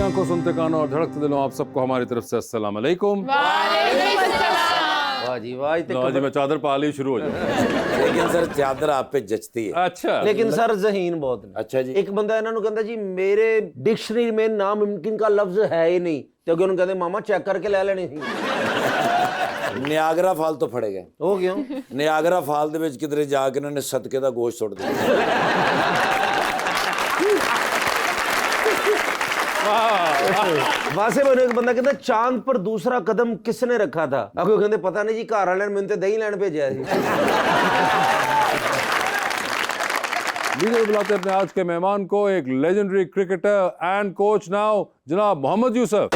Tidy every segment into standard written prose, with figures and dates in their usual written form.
आंखों सुनते कानों और धड़कते दिलों आप सबको हमारी तरफ से अस्सलाम वालेकुम। वाह जी वाह। लो जी मैं चादर पा ली शुरू हो जाए। लेकिन सर चादर आप पे जचती है। अच्छा लेकिन सर ज़हीन बहुत ने। अच्छा जी। एक बंदा इन्होंने कहता जी मेरे डिक्शनरी में नामुमकिन का लफ्ज है ही नहीं, तो उन्होंने कहते मामा चेक करके ले लेनी थी। नियागरा फाल तो फड़े गए। हो क्यों? नियागरा फाल ਦੇ ਵਿੱਚ ਕਿਧਰੇ ਜਾ ਕੇ ਇਹਨਾਂ ਨੇ ਸਦਕੇ ਦਾ ਗੋਸ਼ਤ ਸੁੱਟ ਦਿੱਤਾ। वासे बनो एक बंदा कहता चांद पर दूसरा कदम किसने रखा था? आपको कहते पता नहीं जी, घर वाले ने मैंने दही लैन भेजा जी। लीजिए बुलाते हैं अपने आज के मेहमान को, एक legendary cricketer and coach now जनाब Mohammad Yusuf.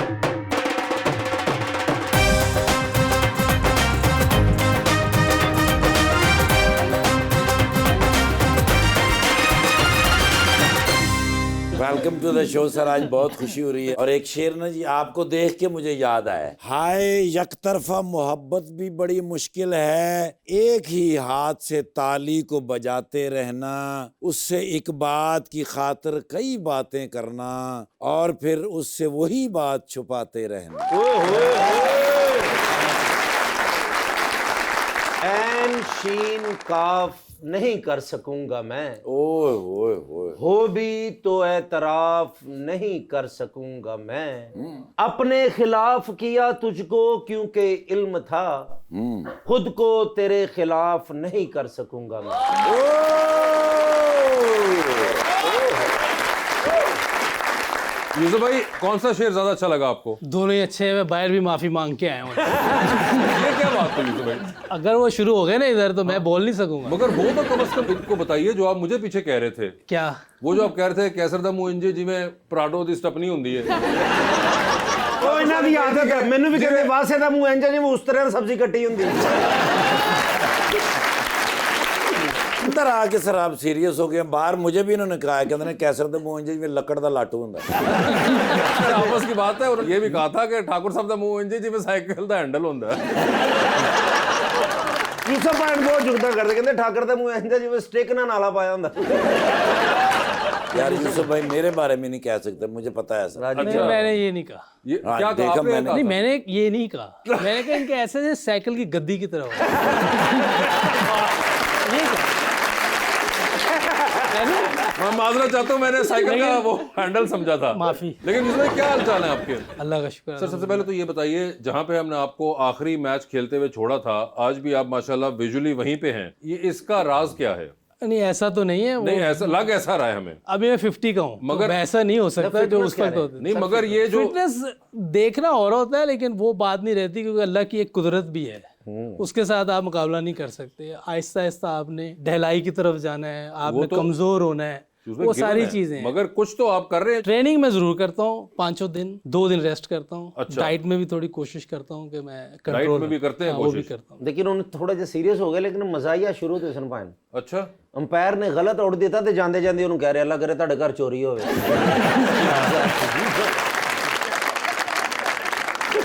Welcome to the show sir. आज बहुत खुशी हो रही है और एक शेर ना जी आपको देख के मुझे याद आया। हाय यकतरफा मोहब्बत भी बड़ी मुश्किल है, एक ही हाथ से ताली को बजाते रहना, उससे एक बात की खातिर कई बातें करना और फिर उससे वही बात छुपाते रहना। एन शीन काफ नहीं कर सकूंगा मैं, ओए ओए ओए। हो भी तो एतराफ नहीं कर सकूंगा मैं। अपने खिलाफ किया तुझको क्योंकि इल्म था, खुद को तेरे खिलाफ नहीं कर सकूंगा मैं। यूसुफ भाई कौन सा शेर ज्यादा अच्छा लगा आपको? दोनों ही अच्छे हैं। मैं बाहर भी माफी मांग के आया हूँ। ये क्या बात है यूसुफ भाई? अगर वो शुरू हो गए ना इधर तो मैं बोल नहीं सकूंगा। मगर वो तो कम से कम इनको बताइए जो आप मुझे पीछे कह रहे थे। क्या? वो जो आप कह रहे थे कैसर दा मूंह इंजे जिवें पराठो दी स्टपनी हुंदी है। ਉਹ ਇਹਨਾਂ ਦੀ ਆਦਤ ਹੈ, ਮੈਨੂੰ ਵੀ ਕਹਿੰਦੇ ਵਾਸੇ ਦਾ ਮੂੰਹ ਇੰਜ ਜਿਵੇਂ ਉਸ ਤਰ੍ਹਾਂ ਸਬਜ਼ੀ ਕੱਟੀ ਹੁੰਦੀ। अंदर आके सर आप सीरियस हो गए। बाहर मुझे भी इन्होंने कहा है, कहते हैं कैसर दे मुंह इंजे में लकड़ दा लाटू हुंदा। आपस की बात है। और ये भी कहा था कि ठाकुर साहब दा मुंह इंजे जिवें साइकिल दा हैंडल हुंदा है। यूसुफ भाई बहुत जुगदा करते, कहते ठाकर ਦਾ ਮੂੰਹ ਇੰਜ ਜਿਵੇਂ ਸਟਿਕ ਨਾਲ ਨਾਲਾ ਪਾਇਆ ਹੁੰਦਾ। यार यूसुफ भाई मेरे बारे में नहीं कह सकते, मुझे पता है सर। नहीं, मैंने ये नहीं कहा। ये हाँ, क्या देखा कहा आपने? मैंने। नहीं मैंने ये नहीं कहा। मैंने कहा इनके ऐसे जैसे साइकिल की गद्दी की तरह हो। ये कहा। मैं माजरा चाहता हूँ, मैंने साइकिल का वो हैंडल समझा था। माफी। लेकिन इसमें क्या हालचाल है आपके? अल्लाह का शुक्र। सर सबसे पहले तो ये बताइए, जहाँ पे हमने आपको आखिरी मैच खेलते हुए छोड़ा था, आज भी आप माशाल्लाह विजुअली वहीं पे हैं। ये इसका राज क्या है? नहीं ऐसा तो नहीं है। नहीं ऐसा लग ऐसा रहा है हमें। अभी मैं 50 का हूँ, मगर- मगर ऐसा नहीं हो सकता जो उस वक्त होता है। नहीं मगर ये जो फिटनेस देखना और होता है, लेकिन वो बात नहीं रहती क्योंकि अल्लाह की एक कुदरत भी है। उसके साथ आप मुकाबला नहीं कर सकते। आहिस्ता आहिस्ता आपने ढलाई की तरफ जाना है, आपने तो- कमजोर होना है, उसमें वो गिवन सारी है। चीजें हैं। मगर कुछ तो आप कर रहे हैं। ट्रेनिंग में जरूर करता हूँ 5 दिन, 2 दिन रेस्ट करता हूँ। अच्छा। डाइट में भी थोड़ी कोशिश करता हूँ कि मैं डाइट कंट्रोल में भी करते हैं वो भी कोशिश? करता हूँ। लेकिन उन्हें थोड़ा जिहा सीरियस हो गए, लेकिन मजाया शुरू तो सन पाए। अच्छा ਅੰਪਾਇਰ ਨੇ ਗਲਤ ਆਊਟ ਦਿੱਤਾ ਤੇ ਜਾਂਦੇ ਜਾਂਦੇ ਉਹਨੂੰ ਕਹਿ ਰਿਹਾ ਅੱਲਾ ਕਰੇ ਤੁਹਾਡੇ ਘਰ ਚੋਰੀ ਹੋਵੇ।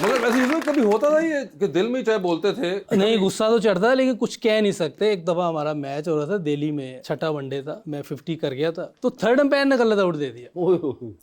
मगर वैसे यूजुअली कभी होता था ये कि दिल में चाहे बोलते थे? नहीं गुस्सा तो चढ़ता है लेकिन कुछ कह नहीं सकते। एक दफा हमारा मैच हो रहा था दिल्ली में, छठा वनडे था, मैं 50 कर गया था तो थर्ड अंपायर ने गलत आउट दे दिया।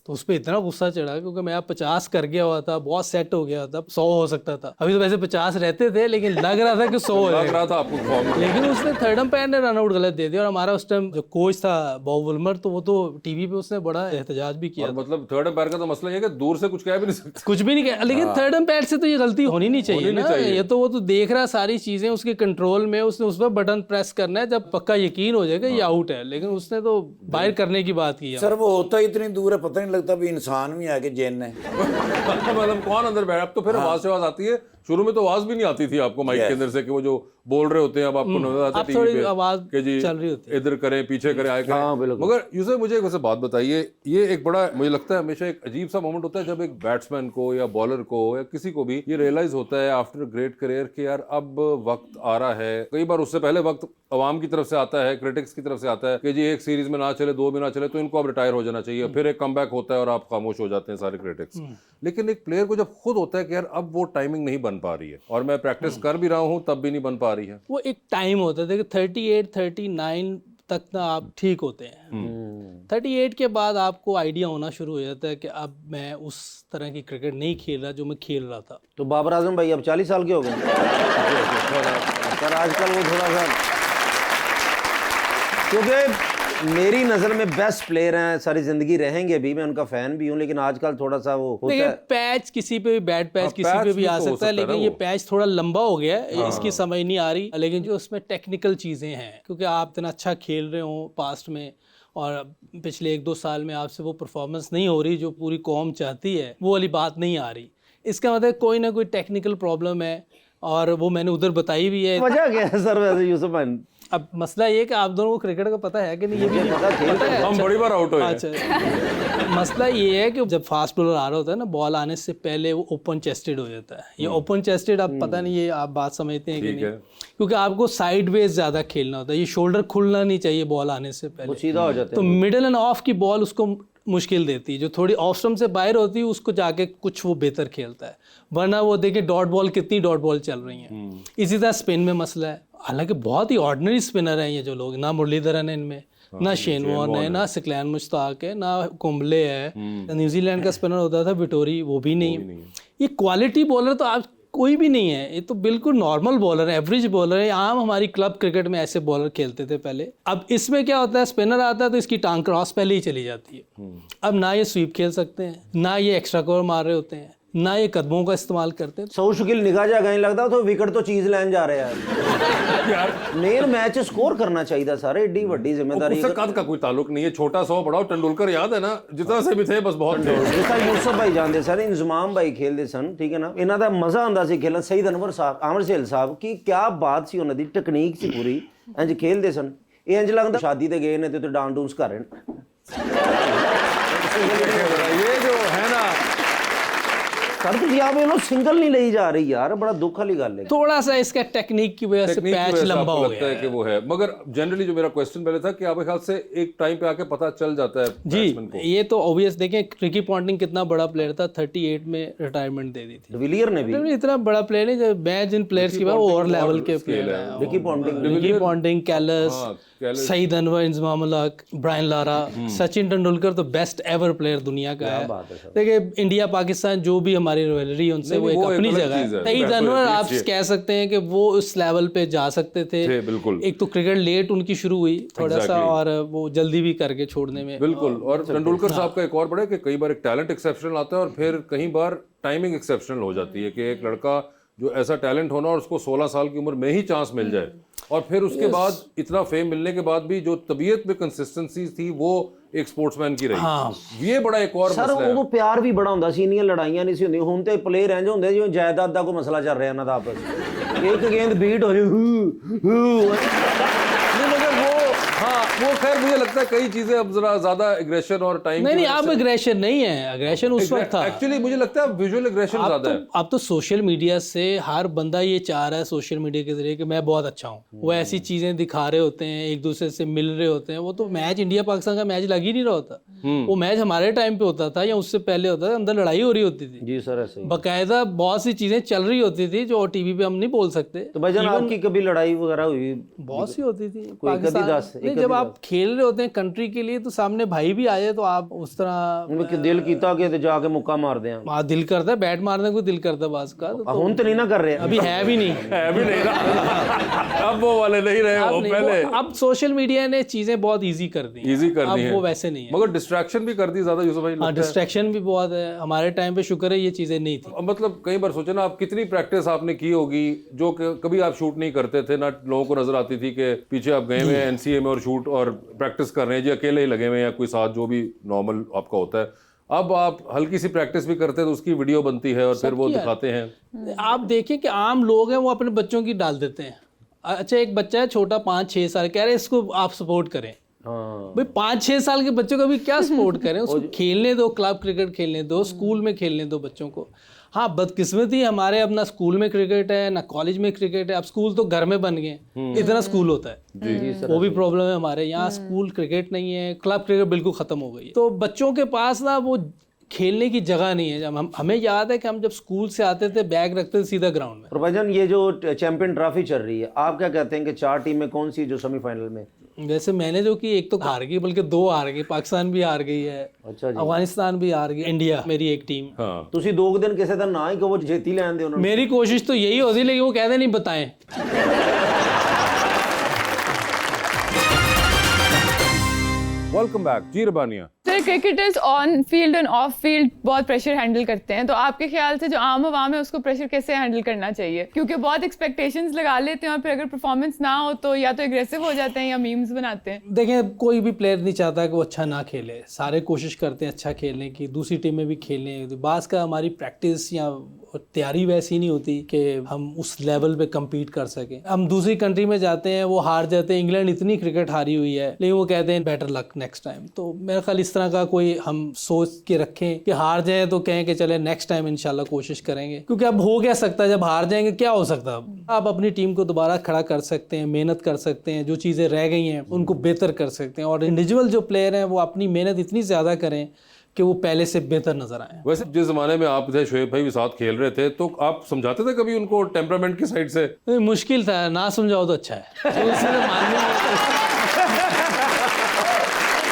तो उस पर इतना गुस्सा चढ़ा क्योंकि मैं 50 कर गया हुआ था, बहुत सेट हो गया था, 100 हो सकता था। अभी तो वैसे 50 रहते थे लेकिन लग रहा था कि 100 हो लग जाएगा। रहा था आपको फॉर्म में। लेकिन उसने थर्ड अंपायर ने रन आउट गलत दे दिया और हमारा उस टाइम जो कोच था बॉब वुल्मर, तो वो तो टीवी पे उसने बड़ा एहतजाज भी किया और था। मतलब थर्ड अंपायर का तो मसला ये है कि दूर से कुछ कह भी नहीं सकते। कुछ भी नहीं कहा, लेकिन थर्ड अंपायर से तो ये गलती होनी नहीं चाहिए होनी नहीं ना। चाहिए। ये तो वो तो देख रहा है सारी चीजें उसके कंट्रोल में, उसने उस पर बटन प्रेस करना है जब पक्का यकीन हो जाएगा ये आउट है, लेकिन उसने तो बाहर करने की बात की है। सर वो होता ही इतनी दूर है, पता नहीं लगता भी इंसान भी आके जेन है। मतलब कौन अंदर बैठा? अब तो फिर आवाज से आवाज आती है। शुरू में तो आवाज भी नहीं आती थी आपको माइक के अंदर से कि वो जो बोल रहे होते हैं अब आपको नजर आता है अब टीवी थोड़ी पे आवाज कि जी चल रही होती है। इधर करें पीछे करें आए हाँ, करें। बिल्कुल। मगर यूसुफ मुझे एक वैसे बात बताइए, ये एक बड़ा मुझे लगता है हमेशा एक अजीब सा मोमेंट होता है जब एक बैट्समैन को या बॉलर को या किसी को भी ये रियलाइज होता है आफ्टर ग्रेट करियर कि यार अब वक्त आ रहा है। कई बार उससे पहले वक्त अवाम की तरफ से आता है, क्रिटिक्स की तरफ से आता है कि जी एक सीरीज में ना चले, 2 में ना चले तो इनको अब रिटायर हो जाना चाहिए। फिर एक कमबैक होता है और आप खामोश हो जाते हैं सारे क्रिटिक्स। लेकिन एक प्लेयर को जब खुद होता है कि यार अब वो टाइमिंग नहीं बन पा रही है और मैं प्रैक्टिस कर भी रहा हूँ तब भी नहीं बन पा रही है। वो एक टाइम होता था कि 38, 39 तक ना आप ठीक होते हैं। 38 के बाद आपको आइडिया होना शुरू हो जाता है कि अब मैं उस तरह की क्रिकेट नहीं खेल रहा जो मैं खेल रहा था। तो बाबर आजम भाई अब 40 साल के हो गए सर। आजकल वो थोड़ा सा, क्योंकि मेरी नज़र में बेस्ट प्लेयर हैं, सारी ज़िंदगी रहेंगे भी, मैं उनका फ़ैन भी हूँ, लेकिन आजकल थोड़ा सा वो होता देखिए है। पैच किसी पे भी बैड पैच किसी पैच पे भी भी आ तो हो सकता है, सकता है लेकिन ना ये वो। पैच थोड़ा लंबा हो गया है, इसकी समझ नहीं आ रही। लेकिन जो उसमें टेक्निकल चीज़ें हैं, क्योंकि आप इतना अच्छा खेल रहे हो पास्ट में और पिछले 1-2 साल में आपसे वो परफॉर्मेंस नहीं हो रही जो पूरी कौम चाहती है, वो वाली बात नहीं आ रही। इसका मतलब कोई ना कोई टेक्निकल प्रॉब्लम है और वो मैंने उधर बताई भी है। वजह क्या है सर वैसे यूसुफ भाई? अब मसला ये है कि आप दोनों को क्रिकेट का पता है कि नहीं, ये भी पता है। हम बड़ी बार आउट हुए हैं। अच्छा मसला ये है कि जब फास्ट बॉलर आ रहा होता है ना, बॉल आने से पहले वो ओपन चेस्टेड हो जाता है। ये ओपन चेस्टेड आप पता नहीं, ये आप बात समझते हैं कि ठीक नहीं, है। क्योंकि आपको साइड वेज ज़्यादा खेलना होता है। ये शोल्डर खुलना नहीं चाहिए बॉल आने से वो पहले, सीधा हो जाते तो हैं। मिडल एंड ऑफ की बॉल उसको मुश्किल देती है। जो थोड़ी ऑफ स्टंप से बाहर होती है उसको जाके कुछ वो बेहतर खेलता है, वरना वो देखिए डॉट बॉल, कितनी डॉट बॉल चल रही हैं। इसी तरह स्पिन में मसला है। हालांकि बहुत ही ऑर्डिनरी स्पिनर हैं ये जो लोग, ना मुरलीधरन है इनमें, ना शेन वॉर्न है, ना सिकलैन मुश्ताक है, ना कुंबले है। न्यूजीलैंड का स्पिनर होता था विटोरी, वो भी नहीं। ये क्वालिटी बॉलर तो आप कोई भी नहीं है, ये तो बिल्कुल नॉर्मल बॉलर है, एवरेज बॉलर है। आम हमारी क्लब क्रिकेट में ऐसे बॉलर खेलते थे पहले। अब इसमें क्या होता है, स्पिनर आता है तो इसकी टांग क्रॉस पहले ही चली जाती है। अब ना ये स्वीप खेल सकते हैं, ना ये एक्स्ट्रा कवर मार रहे होते हैं, ना ये कदमों का इस्तेमाल करते हैं। सौ शकील निगाह जा गई लगता तो विकेट तो चीज लैन जा रहे हैं यार मेन मैच स्कोर करना चाहिए सारे, एडी वड्डी जिम्मेदारी। उससे कद का कोई ताल्लुक नहीं है, छोटा 100 बड़ा तेंदुलकर याद है ना, जितना से भी थे बस बहुत थे। जिस तरह यूसुफ भाई जानते सर, इंजमाम भाई खेलते सन, ठीक है ना, इन्हों का मजा आंदा सी खेलन। सईद अनवर साहब, आमर सहेल साहब की क्या बात सी, उन्होंने टेक्निक सी पूरी, इंज खेलते सन। ये इंज लगता शादी ते गए ने तो डांस डूंस कर रहे हैं। ये जो है ना, सर तुझे आप ये लोग सिंगल नहीं ली जा रही यार, बड़ा दुख वाली गल है। थोड़ा सा इसका टेक्निक की वजह से टेक्निक की पैच वजह से लंबा आपको हो लगता गया है कि वो है, मगर जनरली जो मेरा क्वेश्चन पहले था कि आपके ख्याल से एक टाइम पे आके पता चल जाता है बैट्समैन को। जी। ये तो ऑब्वियस देखें, रिकी पॉन्टिंग कितना बड़ा प्लेयर था, 38 में रिटायरमेंट दे दी थी। डिविलियर ने भी, इतना बड़ा प्लेयर नहीं, जब मैं जिन प्लेयर्स की बात, वो और लेवल के प्लेयर हैं। Ricky Ponting, Ricky Ponting, Kallis, Saeed Anwar, Inzamam ul-Haq, Brian Lara, Sachin Tendulkar तो बेस्ट एवर प्लेयर दुनिया का है। देखिए इंडिया पाकिस्तान जो भी हमारी रिवैलिटी है उनसे, वो एक अपनी जगह है। सईद अनवर आप कह सकते हैं कि वो उस लेवल पे जा सकते थे। बिल्कुल। एक तो क्रिकेट लेट उनकी शुरू हुई थोड़ा सा, और वो जल्दी भी करके छोड़ने में। बिल्कुल। और तेंदुलकर साहब का एक और बड़ा है कि कई बार एक टैलेंट एक्सेप्शनल आता है और फिर कई बार टाइमिंग एक्सेप्शनल हो जाती है कि एक लड़का जो ऐसा टैलेंट होना और उसको 16 साल की उम्र में ही चांस मिल जाए, और फिर उसके बाद इतना फेम मिलने के बाद भी जो तबीयत में कंसिस्टेंसी थी वो एक स्पोर्ट्समैन की रही। ये बड़ा एक और सर मसला है। वो प्यार भी बड़ा ਹੁੰਦਾ ਸੀ, ਇੰਨੀਆਂ ਲੜਾਈਆਂ ਨਹੀਂ ਸੀ ਹੁੰਦੀਆਂ। ਹੁਣ ਤੇ ਪਲੇਅਰ ਇੰਜ ਹੁੰਦੇ ਜਿਵੇਂ ਜਾਇਦਾਦ ਦਾ ਕੋਈ ਮਸਲਾ ਚੱਲ ਰਿਹਾ ਇਹਨਾਂ ਦਾ ਆਪਸ ਵਿੱਚ। ਇੱਕ ਗੇਂਦ ਬੀਟ ਹੋ ਜਾਊ नहीं, मगर वो हाँ, वो खैर मुझे लगता है कई चीजें अब जरा ज्यादा एग्रेशन और टाइम नहीं, अब एग्रेशन नहीं है, एग्रेशन उस वक्त था। एक्चुअली मुझे लगता है विजुअल एग्रेशन ज्यादा है। अब तो सोशल मीडिया से हर बंदा ये चाह रहा है सोशल मीडिया के जरिए कि मैं बहुत अच्छा हूँ। वो ऐसी चीजें दिखा रहे होते हैं, एक दूसरे से मिल रहे होते हैं। वो तो मैच इंडिया पाकिस्तान का मैच लग ही नहीं रहा होता। वो मैच हमारे टाइम पे होता था या उससे पहले होता था, अंदर लड़ाई हो रही होती थी। जी सर ऐसे ही। बाकायदा बहुत सी चीजें चल रही होती थी जो टीवी पे हम नहीं बोल सकते। तो भाईजान आपकी कभी लड़ाई वगैरह हुई? बहुत सी होती थी कोई एक आधी दस, पाकिस्तान नहीं, जब आप खेल रहे होते हैं कंट्री के लिए तो सामने भाई भी आ जाए तो आप उस तरह उनमें कि दिल कीता कि ते जाके मुक्का मार दें। दिल करता है, बैट मारने को दिल करता है बाज का, तो ਹੁਣ तो नहीं ना कर रहे अभी है भी नहीं। है भी नहीं ना। अब वो वाले नहीं रहे, अब वो नहीं, पहले अब सोशल मीडिया ने चीजें बहुत इजी कर दी, इजी कर दी अब है। वो वैसे नहीं है। मगर डिस्ट्रैक्शन भी कर दी ज्यादा यूसुफ भाई हाँ, लगता है। डिस्ट्रैक्शन भी बहुत है। हमारे टाइम पे शुक्र है ये चीजें नहीं थी। अब मतलब कई बार सोचे ना, आप कितनी प्रैक्टिस आपने की होगी जो कभी आप शूट नहीं करते थे ना, लोगों को नजर आती थी कि पीछे आप गए हुए हैं एनसीए में और शूट और प्रैक्टिस कर रहे हैं जी, अकेले ही लगे हुए हैं या कोई साथ जो भी नॉर्मल आपका होता है। अब आप हल्की सी प्रैक्टिस भी करते हैं तो उसकी वीडियो बनती है और फिर वो दिखाते हैं। आप देखें कि आम लोग हैं वो अपने बच्चों की डाल देते हैं। अच्छा, एक बच्चा है छोटा 5-6 साल, कह रहे हैं इसको आप सपोर्ट करें। हाँ भाई 5-6 साल के बच्चों को भी क्या सपोर्ट करें, उसको खेलने दो, क्लब क्रिकेट खेलने दो, स्कूल में खेलने दो बच्चों को। हाँ, बदकिस्मती हमारे अब ना स्कूल में क्रिकेट है ना कॉलेज में क्रिकेट है। अब स्कूल तो घर में बन गए, इतना स्कूल होता है, वो भी प्रॉब्लम है हमारे यहाँ। स्कूल क्रिकेट नहीं है, क्लब क्रिकेट बिल्कुल खत्म हो गई है। तो बच्चों के पास ना वो खेलने की जगह नहीं है। जब हमें याद है कि हम जब स्कूल से आते थे बैग रखते थे सीधा ग्राउंड में। और भाईजान ये जो चैंपियन ट्रॉफी चल रही है, आप क्या कहते हैं कि 4 टीमें कौन सी जो सेमीफाइनल में? वैसे मैंने जो की एक तो हार गई, बल्कि 2 हार गई, पाकिस्तान भी हार गई है, अच्छा जी। अफगानिस्तान भी हार गई, इंडिया मेरी एक टीम। हाँ ਤੁਸੀਂ 2 ਦਿਨ ਕਿਸੇ ਦਾ ਨਾ ਹੀ ਕਹੋ ਛੇਤੀ ਲੈਣ ਦੇ ਉਹਨਾਂ ਨੂੰ। मेरी कोशिश तो यही होती, लेकिन वो कहते नहीं बताएं। Welcome back ji Rabania. Sir cricketers on field और ऑफ फील्ड बहुत प्रेशर हैंडल करते हैं, तो आपके ख्याल से जो आम आवाम है उसको प्रेशर कैसे हैंडल करना चाहिए? क्योंकि बहुत एक्सपेक्टेशंस लगा लेते हैं और फिर अगर परफॉर्मेंस ना हो तो या तो एग्रेसिव हो जाते हैं या मीम्स बनाते हैं। देखें, कोई भी प्लेयर नहीं चाहता कि वो अच्छा ना खेले, सारे कोशिश करते हैं अच्छा खेलने की, दूसरी टीम में भी खेलने। बास का हमारी प्रैक्टिस या तैयारी वैसी नहीं होती कि हम उस लेवल पे compete कर सकें। हम दूसरी कंट्री में जाते हैं, वो हार जाते हैं, इंग्लैंड इतनी क्रिकेट हारी हुई है, लेकिन वो कहते हैं बेटर लक नेक्स्ट टाइम। तो मेरे ख्याल इस तरह का कोई हम सोच के रखें कि हार जाए तो कहें कि चले नेक्स्ट टाइम इंशाल्लाह कोशिश करेंगे, क्योंकि अब हो क्या सकता है, जब हार जाएंगे क्या हो सकता है। आप अपनी टीम को दोबारा खड़ा कर सकते हैं, मेहनत कर सकते हैं, जो चीज़ें रह गई हैं उनको बेहतर कर सकते हैं, और इंडिविजुअल जो प्लेयर हैं वो अपनी मेहनत इतनी ज़्यादा करें कि वो पहले से बेहतर नजर आए। वैसे जिस जमाने में आप थे, शोएब भाई भी साथ खेल रहे थे, तो आप समझाते थे कभी उनको टेम्परामेंट की साइड से? मुश्किल था, ना समझाओ तो अच्छा है।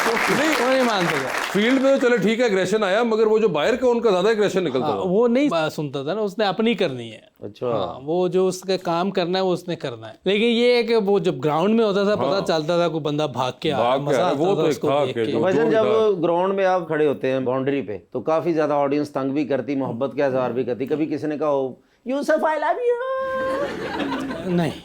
तो इसलिए नहीं मानते थे। फील्ड में तो चले ठीक है एग्रेशन आया, मगर वो जो बाहर का उनका ज्यादा एग्रेशन निकलता था। वो नहीं सुनता था ना, उसने अपनी करनी है। अच्छा। हाँ, वो जो उसका काम करना है वो उसने करना है। लेकिन ये है कि वो जब ग्राउंड में होता था पता चलता था कोई बंदा भाग के आ रहा है, मजा आता वो था तो उसको एक था देख कि के। जो भाईजान भी था। जब ग्राउंड में आप खड़े होते हैं बाउंड्री पे तो काफी ज्यादा ऑडियंस तंग भी करती, मोहब्बत का इजहार भी करती। कभी किसी ने कहा हो यूसुफ आई लव यू? नहीं,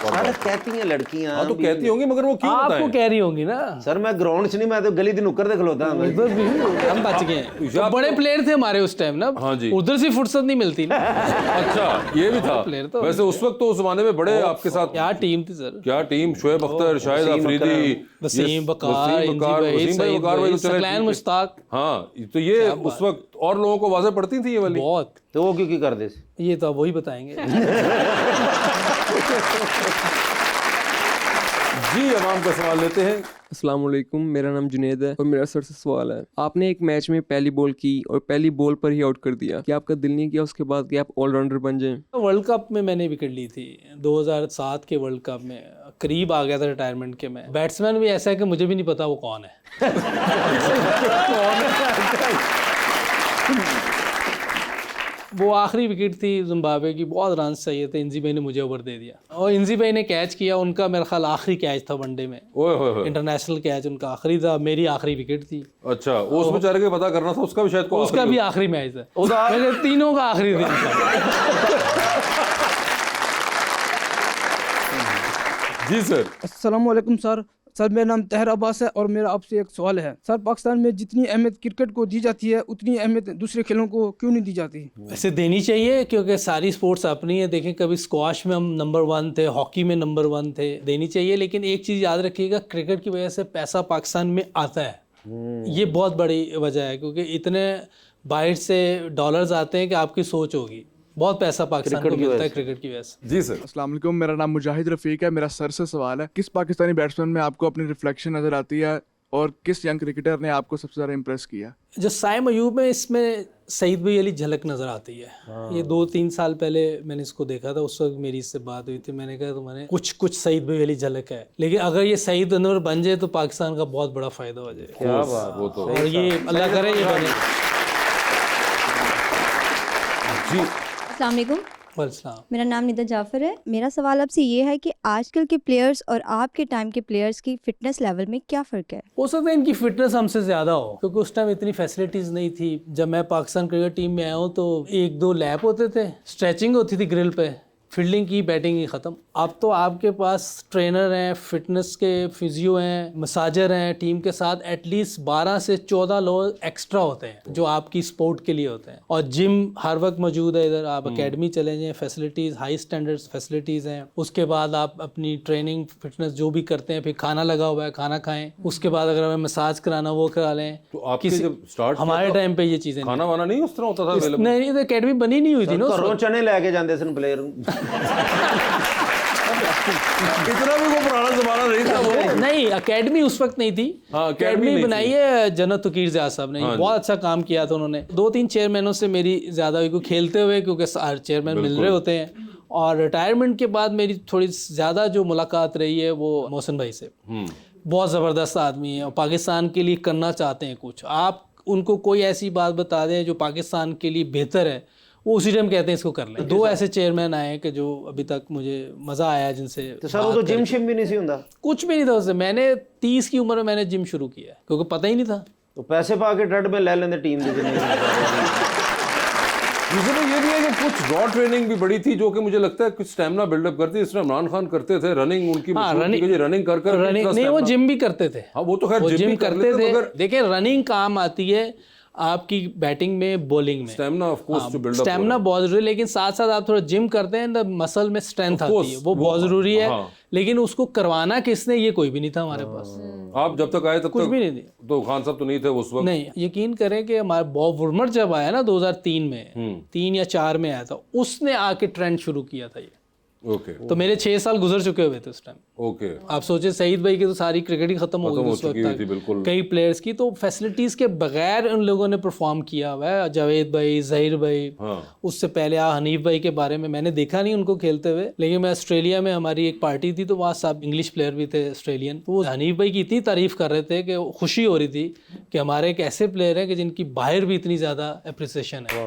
सर कहती हैं लड़कियां। हाँ तो कहती होंगी, मगर वो क्यों आपको बताएं? कह रही होंगी ना। सर मैं ग्राउंड च नहीं, मैं तो गली दी नुक्कड़ दे खलोता हूं। उधर भी हम बच गए हैं। तो बड़े प्लेयर थे हमारे उस टाइम ना, हाँ जी। उधर से फुर्सत नहीं मिलती ना। अच्छा ये भी था। प्लेयर तो वैसे उस वक्त तो उस जमाने में बड़े आपके साथ क्या टीम थी सर, क्या टीम, शोएब अख्तर, शाहिद अफरीदी, वसीम बकार, वसीम बकार भाई तो चले सकलैन ठीक है। मुश्ताक, हाँ तो ये उस वक्त और लोगों को वाज़ेह पड़ती थी ये वाली। बहुत। तो वो क्यों कर दे? ये तो अब वही बताएंगे। जी अवाम का सवाल लेते हैं। अस्सलाम वालेकुम, मेरा नाम जुनेद है और मेरा सर से सवाल है। आपने एक मैच में पहली बॉल की और पहली बॉल पर ही आउट कर दिया, क्या आपका दिल नहीं किया उसके बाद कि आप ऑलराउंडर बन जाएं? वर्ल्ड कप में मैंने विकेट ली थी 2007 के वर्ल्ड कप में, करीब आ गया था रिटायरमेंट के। मैं बैट्समैन भी ऐसा है कि मुझे भी नहीं पता वो कौन है। वो आखिरी विकेट थी जिम्बाब्वे की, बहुत रन चाहिए थे, इंजी भाई ने मुझे ओवर दे दिया और इंजी भाई ने कैच किया। उनका मेरा ख्याल आखिरी कैच था वनडे में, ओए होए होए। इंटरनेशनल कैच उनका आखिरी था, मेरी आखिरी विकेट थी। अच्छा उस बेचारे के पता करना था, उसका भी शायद को उसका भी आखिरी मैच था, मेरे तीनों का आखिरी दिन था। जी सर। अस्सलाम वालेकुम सर। सर मेरा नाम तहर अब्बास है और मेरा आपसे एक सवाल है। सर पाकिस्तान में जितनी अहमियत क्रिकेट को दी जाती है उतनी अहमियत दूसरे खेलों को क्यों नहीं दी जाती? वैसे देनी चाहिए, क्योंकि सारी स्पोर्ट्स अपनी है। देखें, कभी स्क्वाश में हम नंबर 1 थे, हॉकी में नंबर 1 थे, देनी चाहिए। लेकिन एक चीज़ याद रखिएगा, क्रिकेट की वजह से पैसा पाकिस्तान में आता है, ये बहुत बड़ी वजह है, क्योंकि इतने बाहर से डॉलर्स आते हैं कि आपकी सोच होगी, बहुत पैसा पाकिस्तान को मिलता है क्रिकेट की वजह से। जी सर। अस्सलाम वालेकुम, मेरा नाम मुजाहिद रफ़ीक है। मेरा सर से सवाल है, किस पाकिस्तानी बैट्समैन में आपको अपनी रिफ्लेक्शन नज़र आती है और किस यंग क्रिकेटर ने आपको सबसे ज़्यादा इम्प्रेस किया? जो साइम अयूब में, इसमें सईद भाई वाली झलक नज़र आती है। ये 2-3 साल पहले मैंने इसको देखा था, उस वक्त मेरी इससे बात हुई थी, मैंने कहा तो मैंने कुछ सईद भाई वाली झलक है। लेकिन अगर ये सईद अनवर बन जाए तो पाकिस्तान का बहुत बड़ा फ़ायदा हो जाए। क्या बात। वो तो और ये अल्लाह करे ये बने। जी। अस्सलाम वालेकुम, वालेकुम। मेरा नाम निदा जाफ़र है। मेरा सवाल आपसे ये है कि आजकल के प्लेयर्स और आपके टाइम के प्लेयर्स की फिटनेस लेवल में क्या फ़र्क है? हो सकता है इनकी फिटनेस हमसे ज़्यादा हो, क्योंकि उस टाइम इतनी फैसिलिटीज़ नहीं थी। जब मैं पाकिस्तान क्रिकेट टीम में आया हूँ तो 1-2 लैप होते थे, स्ट्रेचिंग होती थी ग्रिल पे, फील्डिंग की, बैटिंग की, ख़त्म। अब तो आपके पास ट्रेनर हैं, फिटनेस के फिजियो हैं, मसाजर हैं, टीम के साथ एटलीस्ट 12 से 14 लोग एक्स्ट्रा होते हैं जो आपकी स्पोर्ट के लिए होते हैं। और जिम हर वक्त मौजूद है इधर, आप एकेडमी चले जाएँ, फैसिलिटीज़ हाई स्टैंडर्ड्स फैसिलिटीज़ हैं। उसके बाद आप अपनी ट्रेनिंग फिटनेस जो भी करते हैं, फिर खाना लगा हुआ है, खाना खाएँ। उसके बाद अगर हमें मसाज कराना वो करा लें। तो आपके जब स्टार्ट हमारे टाइम पे ये चीज़ें खाना वाना नहीं उस तरह होता था available? नहीं, एकेडमी बनी नहीं हुई थी ना उस घरों वक्त। चने लेके जाते सन प्लेयर। इतना भी वो पुराना जमाना नहीं था वो। नहीं, एकेडमी उस वक्त नहीं थी। हाँ, academy एकेडमी नहीं बनाई है जन्नत तकीर ज़िया साहब ने, बहुत अच्छा काम किया था उन्होंने। 2-3 चेयरमैनों से मेरी ज़्यादा हुई, क्योंकि खेलते हुए, क्योंकि चेयरमैन मिल रहे होते हैं और रिटायरमेंट के बाद मेरी थोड़ी ज़्यादा जो मुलाकात रही है वो मोहसिन भाई से। बहुत ज़बरदस्त आदमी है और पाकिस्तान के लिए करना चाहते हैं कुछ। आप उनको कोई ऐसी बात बता दें जो पाकिस्तान के लिए बेहतर है, वो उसी टाइम कहते हैं इसको कर लें। 2 ऐसे चेयरमैन आए कि जो अभी तक मुझे मज़ा आया जिनसे। तो सर वो तो जिम शिम भी नहीं सी हुंदा? कुछ भी नहीं था उससे। मैंने 30 की उम्र में मैंने जिम शुरू किया क्योंकि पता ही नहीं था। तो पैसे पा के ट्रेडमिल ले लेंगे टीम दे जिन्हें। दूसरा ये भी है कि कुछ रॉ ट्रेनिंग भी बड़ी थी जो कि मुझे लगता है कुछ स्टैमिना बिल्डअप करती है। इस तरह इमरान खान करते थे रनिंग, उनकी रनिंग कर कर रनिंग नहीं, वो जिम भी करते थे। हाँ वो तो खैर जिम करते थे। देखिए रनिंग काम आती है आपकी बैटिंग में, बॉलिंग में। Stamina of course to build up, stamina बहुत जरूरी है, लेकिन साथ साथ आप थोड़ा जिम करते हैं तो मसल में स्ट्रेंथ आती है, वो बहुत जरूरी है। लेकिन उसको करवाना किसने, ये कोई भी नहीं था हमारे पास। आप जब तक आए तब कुछ तक भी नहीं थी। तो खान साहब तो नहीं थे उस वक्त? नहीं, यकीन करें कि हमारा बॉब वुडमर जब आया ना 2003 में, 3 या 4 में आया था, उसने आके ट्रेंड शुरू किया था ये। ओके। तो मेरे 6 साल गुजर चुके हुए थे उस टाइम। ओके। आप सोचे सईद भाई की तो सारी क्रिकेट ही खत्म हो गई उस वक्त तक, बिल्कुल। कई प्लेयर्स की तो फैसिलिटीज के बगैर उन लोगों ने परफॉर्म किया हुआ है। जावेद भाई, जहीर भाई, उससे पहले हनीफ भाई के बारे में मैंने देखा नहीं उनको खेलते हुए, लेकिन मैं ऑस्ट्रेलिया में हमारी एक पार्टी थी तो वहाँ सब इंग्लिश प्लेयर भी थे ऑस्ट्रेलियन। तो वो हनीफ भाई की इतनी तारीफ कर रहे थे कि खुशी हो रही थी कि हमारे एक ऐसे प्लेयर हैं कि जिनकी बाहर भी इतनी ज़्यादा अप्रिसिएशन है।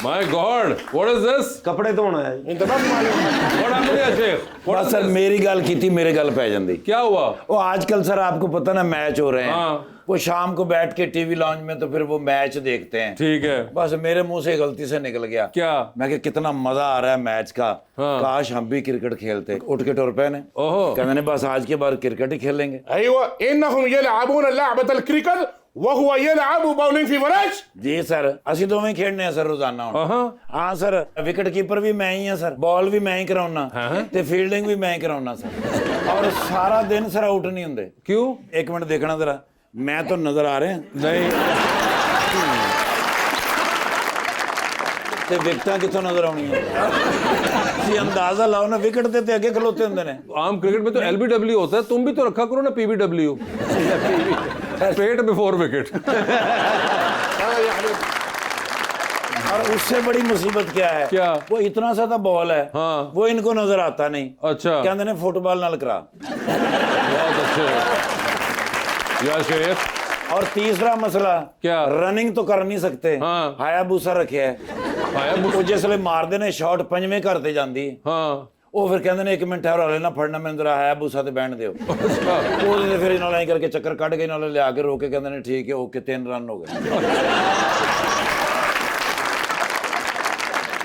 My God, what is this? कपड़े धोना है। What happened here, Sheikh? बस सर मेरी गल की मेरे गल पै जाती। क्या हुआ? वो आजकल सर आपको पता ना मैच हो रहे हैं, वो शाम को बैठ के टीवी लॉन्च में तो फिर वो मैच देखते हैं। ठीक है। बस मेरे मुंह से गलती से निकल गया। क्या? मैं कि कितना मजा आ रहा है मैच का, काश हम भी क्रिकेट खेलते। उठ के टुर पे ने, कहते ने बस आज के बाद क्रिकेट ही खेलेंगे। जी सर, ਅਸੀਂ ਦੋਵੇਂ ਖੇਡਨੇ ਆ ਸਰ ਰੋਜ਼ਾਨਾ ਹੁਣ। ਹਾਂ ਸਰ, ਵਿਕਟ ਕੀਪਰ ਵੀ ਮੈਂ ਹੀ ਆ ਸਰ, ਬਾਲ ਵੀ ਮੈਂ ਹੀ ਕਰਾਉਣਾ ਤੇ ਫੀਲਡਿੰਗ ਵੀ ਮੈਂ ਹੀ ਕਰਾਉਣਾ ਸਰ। ਔਰ ਸਾਰਾ ਦਿਨ ਸਰ ਆਊਟ ਨਹੀਂ ਹੁੰਦੇ। क्यों? ਇੱਕ ਮਿੰਟ ਦੇਖਣਾ ਜ਼ਰਾ, ਮੈਂ ਤਾਂ ਨਜ਼ਰ ਆ ਰਿਹਾ नहीं। ਤੇ ਵਿਕਟਾਂ ਕਿੱਥੋਂ ਨਜ਼ਰ ਆਉਣੀਆਂ? ਤੁਸੀਂ ਅੰਦਾਜ਼ਾ ਲਾਓ ਨਾ, ਵਿਕਟ ਦੇ ਤੇ ਅੱਗੇ ਖਲੋਤੇ ਹੁੰਦੇ ਨੇ। आम क्रिकेट में तो LBW होता है, तुम भी तो रखा करो ना PBW, स्ट्रेट बिफोर विकेट। और उससे बड़ी मुसीबत क्या है? क्या? वो इतना सा बॉल है, वो इनको नजर आता नहीं। अच्छा। कहते ने फुटबॉल नाल करा। बहुत अच्छे या शेख। और तीसरा मसला क्या? रनिंग तो कर नहीं सकते। हायाबूसा रखे है, वो जिसले मारते ने शॉट पंजवें घर ते जांदी। ਉਹ ਫਿਰ ਕਹਿੰਦੇ ਨੇ 1 ਮਿੰਟ ਠਹਿਰੋ, ਹਲੇ ਨਾ ਫੜਨਾ, ਮੈਨੂੰ ਜ਼ਰਾ ਹਾਇਆਬੂਸਾ ਤੇ ਬੈਠ ਦਿਓ। ਉਹਦੇ ਫਿਰ ਇਹਨਾਂ ਨਾਲ ਕਰਕੇ ਚੱਕਰ ਕੱਢ ਕੇ ਨਾਲ ਲਿਆ ਕੇ ਰੋਕ ਕੇ ਕਹਿੰਦੇ ਨੇ ਠੀਕ ਹੈ ਓਕੇ, 3 ਰਨ ਹੋ ਗਏ।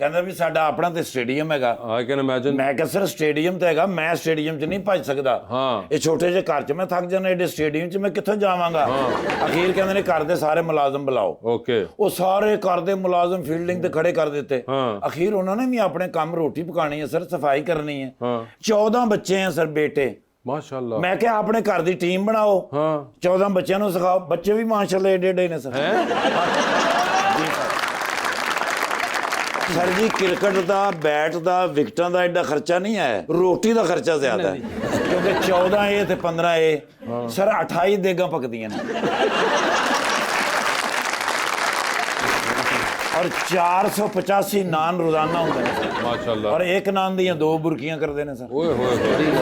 ਕਹਿੰਦਾ ਵੀ ਸਾਡਾ ਆਪਣਾ ਤੇ ਸਟੇਡੀਅਮ ਹੈਗਾ। I can imagine। ਮੈਂ ਕਿਹਾ ਸਰ ਸਟੇਡੀਅਮ ਤਾਂ ਹੈਗਾ, ਮੈਂ ਸਟੇਡੀਅਮ 'ਚ ਨਹੀਂ ਭੱਜ ਸਕਦਾ। ਇਹ ਛੋਟੇ ਜਿਹੇ ਘਰ 'ਚ ਮੈਂ ਥੱਕ ਜਾਣਾ, ਏਡੇ ਸਟੇਡੀਅਮ 'ਚ ਮੈਂ ਕਿੱਥੋਂ ਜਾਵਾਂਗਾ? ਅਖੀਰ ਕਹਿੰਦੇ ਨੇ ਘਰ ਦੇ ਸਾਰੇ ਮੁਲਾਜ਼ਮ ਬੁਲਾਓ। ਓਕੇ। ਉਹ ਸਾਰੇ ਘਰ ਦੇ ਮੁਲਾਜ਼ਮ ਫੀਲਡਿੰਗ ਤੇ ਖੜੇ ਕਰ ਦਿੱਤੇ। ਅਖੀਰ ਉਹਨਾਂ ਨੇ ਵੀ ਆਪਣੇ ਕੰਮ, ਰੋਟੀ ਪਕਾਣੀ ਹੈ ਸਰ, ਸਫਾਈ ਕਰਨੀ ਹੈ। 14 ਬੱਚੇ ਆ ਸਰ ਬੇਟੇ, ਮਾਸ਼ਾਅੱਲਾ। ਮੈਂ ਕਿਹਾ ਆਪਣੇ ਘਰ ਦੀ ਟੀਮ ਬਣਾਓ, 14 ਬੱਚਿਆਂ ਨੂੰ ਸਿਖਾਓ। ਬੱਚੇ ਵੀ ਮਾਸ਼ਾਅੱਲਾ ਏਡੇ ਏਡੇ ਨੇ ਸਰ। सर जी क्रिकेट का, बैट का, विकटा का एडा खर्चा नहीं है, रोटी का खर्चा ज्यादा है। क्योंकि 14 ए ते 15 ए सर 28 देगा पकदियां ने। और 485 नान रोजाना होंगे माशाल्लाह। और एक नान दियां 2 बुरकियां करते हैं सर। ओए होए होए।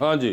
हाँ जी।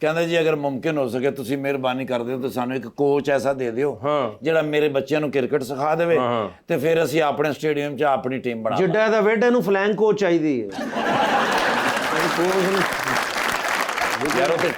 ਕਹਿੰਦੇ ਜੀ ਅਗਰ ਮੁਮਕਿਨ ਹੋ ਸਕੇ ਤੁਸੀਂ ਮਿਹਰਬਾਨੀ ਕਰ ਦਿਓ ਤੇ ਸਾਨੂੰ ਇੱਕ ਕੋਚ ਐਸਾ ਦੇ ਦਿਓ ਜਿਹੜਾ ਮੇਰੇ ਬੱਚਿਆਂ ਨੂੰ ਕ੍ਰਿਕਟ ਸਿਖਾ ਦੇਵੇ ਤੇ ਫਿਰ ਅਸੀਂ ਆਪਣੇ ਸਟੇਡੀਅਮ 'ਚ ਆਪਣੀ ਟੀਮ ਬਣਾ ਜਿੱਡਾ ਦਾ ਵੇਡੇ ਨੂੰ ਫਲੈਂਕ ਕੋਚ ਚਾਹੀਦੀ ਹੈ। यार तो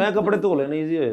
मैं कपड़े धो लेने इजी होए।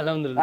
अल्हम्दुलिल्लाह।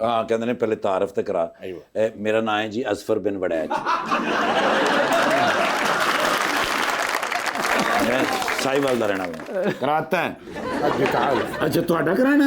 कहते ने पहले तारफ ते करा। मेरा नाम है जी असफर बिन वड़ैच। साहिवाल दा रहना कराता है। अच्छा ਤੁਹਾਡਾ ਕਰਾਣਾ?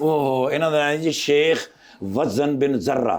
ओहो ਇਹਨਾਂ ਦਾ ਨਾਮ ਜੀ शेख वजन बिन जर्रा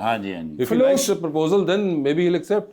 ਹਾਂਜੀ ਹਾਂਜੀ If he likes the proposal, then maybe he'll accept.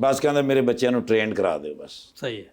ਬਸ ਕਹਿੰਦਾ ਮੇਰੇ ਬੱਚਿਆਂ ਨੂੰ ਟ੍ਰੇਨ ਕਰਾ ਦਿਓ ਬਸ सही है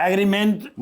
ਐਗਰੀਮੈਂਟ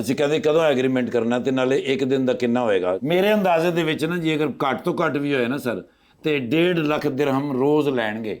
ਅਸੀਂ ਕਹਿੰਦੇ ਕਦੋਂ ਐਗਰੀਮੈਂਟ ਕਰਨਾ ਤੇ ਨਾਲੇ ਇੱਕ ਦਿਨ ਦਾ ਕਿੰਨਾ ਹੋਏਗਾ ਮੇਰੇ ਅੰਦਾਜ਼ੇ ਦੇ ਵਿੱਚ ਨਾ ਜੀ ਅਗਰ ਘੱਟ ਤੋਂ ਘੱਟ ਵੀ ਹੋਏ ਨਾ ਸਰ ਤੇ 1.5 ਲੱਖ ਦਿਰਹਮ ਰੋਜ਼ ਲੈਣਗੇ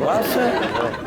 ਬਸ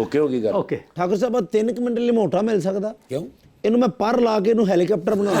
ਓਕੇ ਹੋ ਗਈ ਗੱਲ ਓਕੇ ਠਾਕੁਰ ਸਾਹਿਬ 3 ਮਿੰਟ ਲਈ ਮੋਟਾ ਮਿਲ ਸਕਦਾ ਕਿਉਂ ਇਹਨੂੰ ਮੈਂ ਪਰ ਲਾ ਕੇ ਇਹਨੂੰ ਹੈਲੀਕਾਪਟਰ ਬਣਾਉਣਾ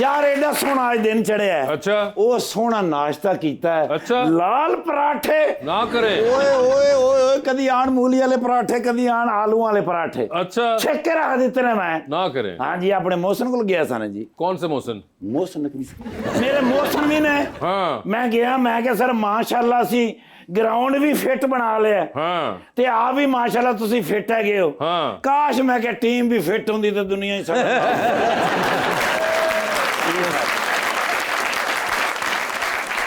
ਯਾਰ ਐਡਾ ਸੋਹਣਾ ਅੱਜ ਦਿਨ ਚੜਿਆ ਹੈ। अच्छा ਉਹ ਸੋਹਣਾ ਨਾਸ਼ਤਾ ਕੀਤਾ ਹੈ ਅੱਛਾ। ਲਾਲ ਪਰਾਠੇ ना करे. ਓਏ ਓਏ ਓਏ ਓਏ ਕਦੀ ਆਣ ਮੂਲੀ ਵਾਲੇ ਪਰਾਠੇ ਕਦੀ ਆਣ ਆਲੂ ਵਾਲੇ ਪਰਾਠੇ अच्छा ਛੇਕ ਕੇ ਰੱਖ ਦਿੱਤੇ ਨੇ ਮੈਂ ना करे. ਹਾਂਜੀ ਆਪਣੇ ਮੋਹਸਨ ਕੋਲ ਗਿਆ ਸਾਂ ਜੀ कौन से मौसम? ਮੋਹਸਨ ਮੇਰੇ ਮੋਹਸਨ ਵੀ ਨੇ हाँ ਮੈਂ ਗਿਆ ਮੈਂ ਕਿਹਾ ਸਰ ਮਾਸ਼ਾਅੱਲਾ ਸੀ ਗਰਾਊਂਡ ਵੀ ਫਿੱਟ ਬਣਾ ਲਿਆ हाँ ਤੇ ਆ ਵੀ ਮਾਸ਼ਾਅੱਲਾ ਤੁਸੀਂ ਫਿੱਟ ਹੈਗੇ ਹੋ हाँ ਕਾਸ਼ ਮੈਂ ਕਿਹਾ ਟੀਮ ਵੀ ਫਿੱਟ ਹੁੰਦੀ ਤੇ ਦੁਨੀਆ ਹੀ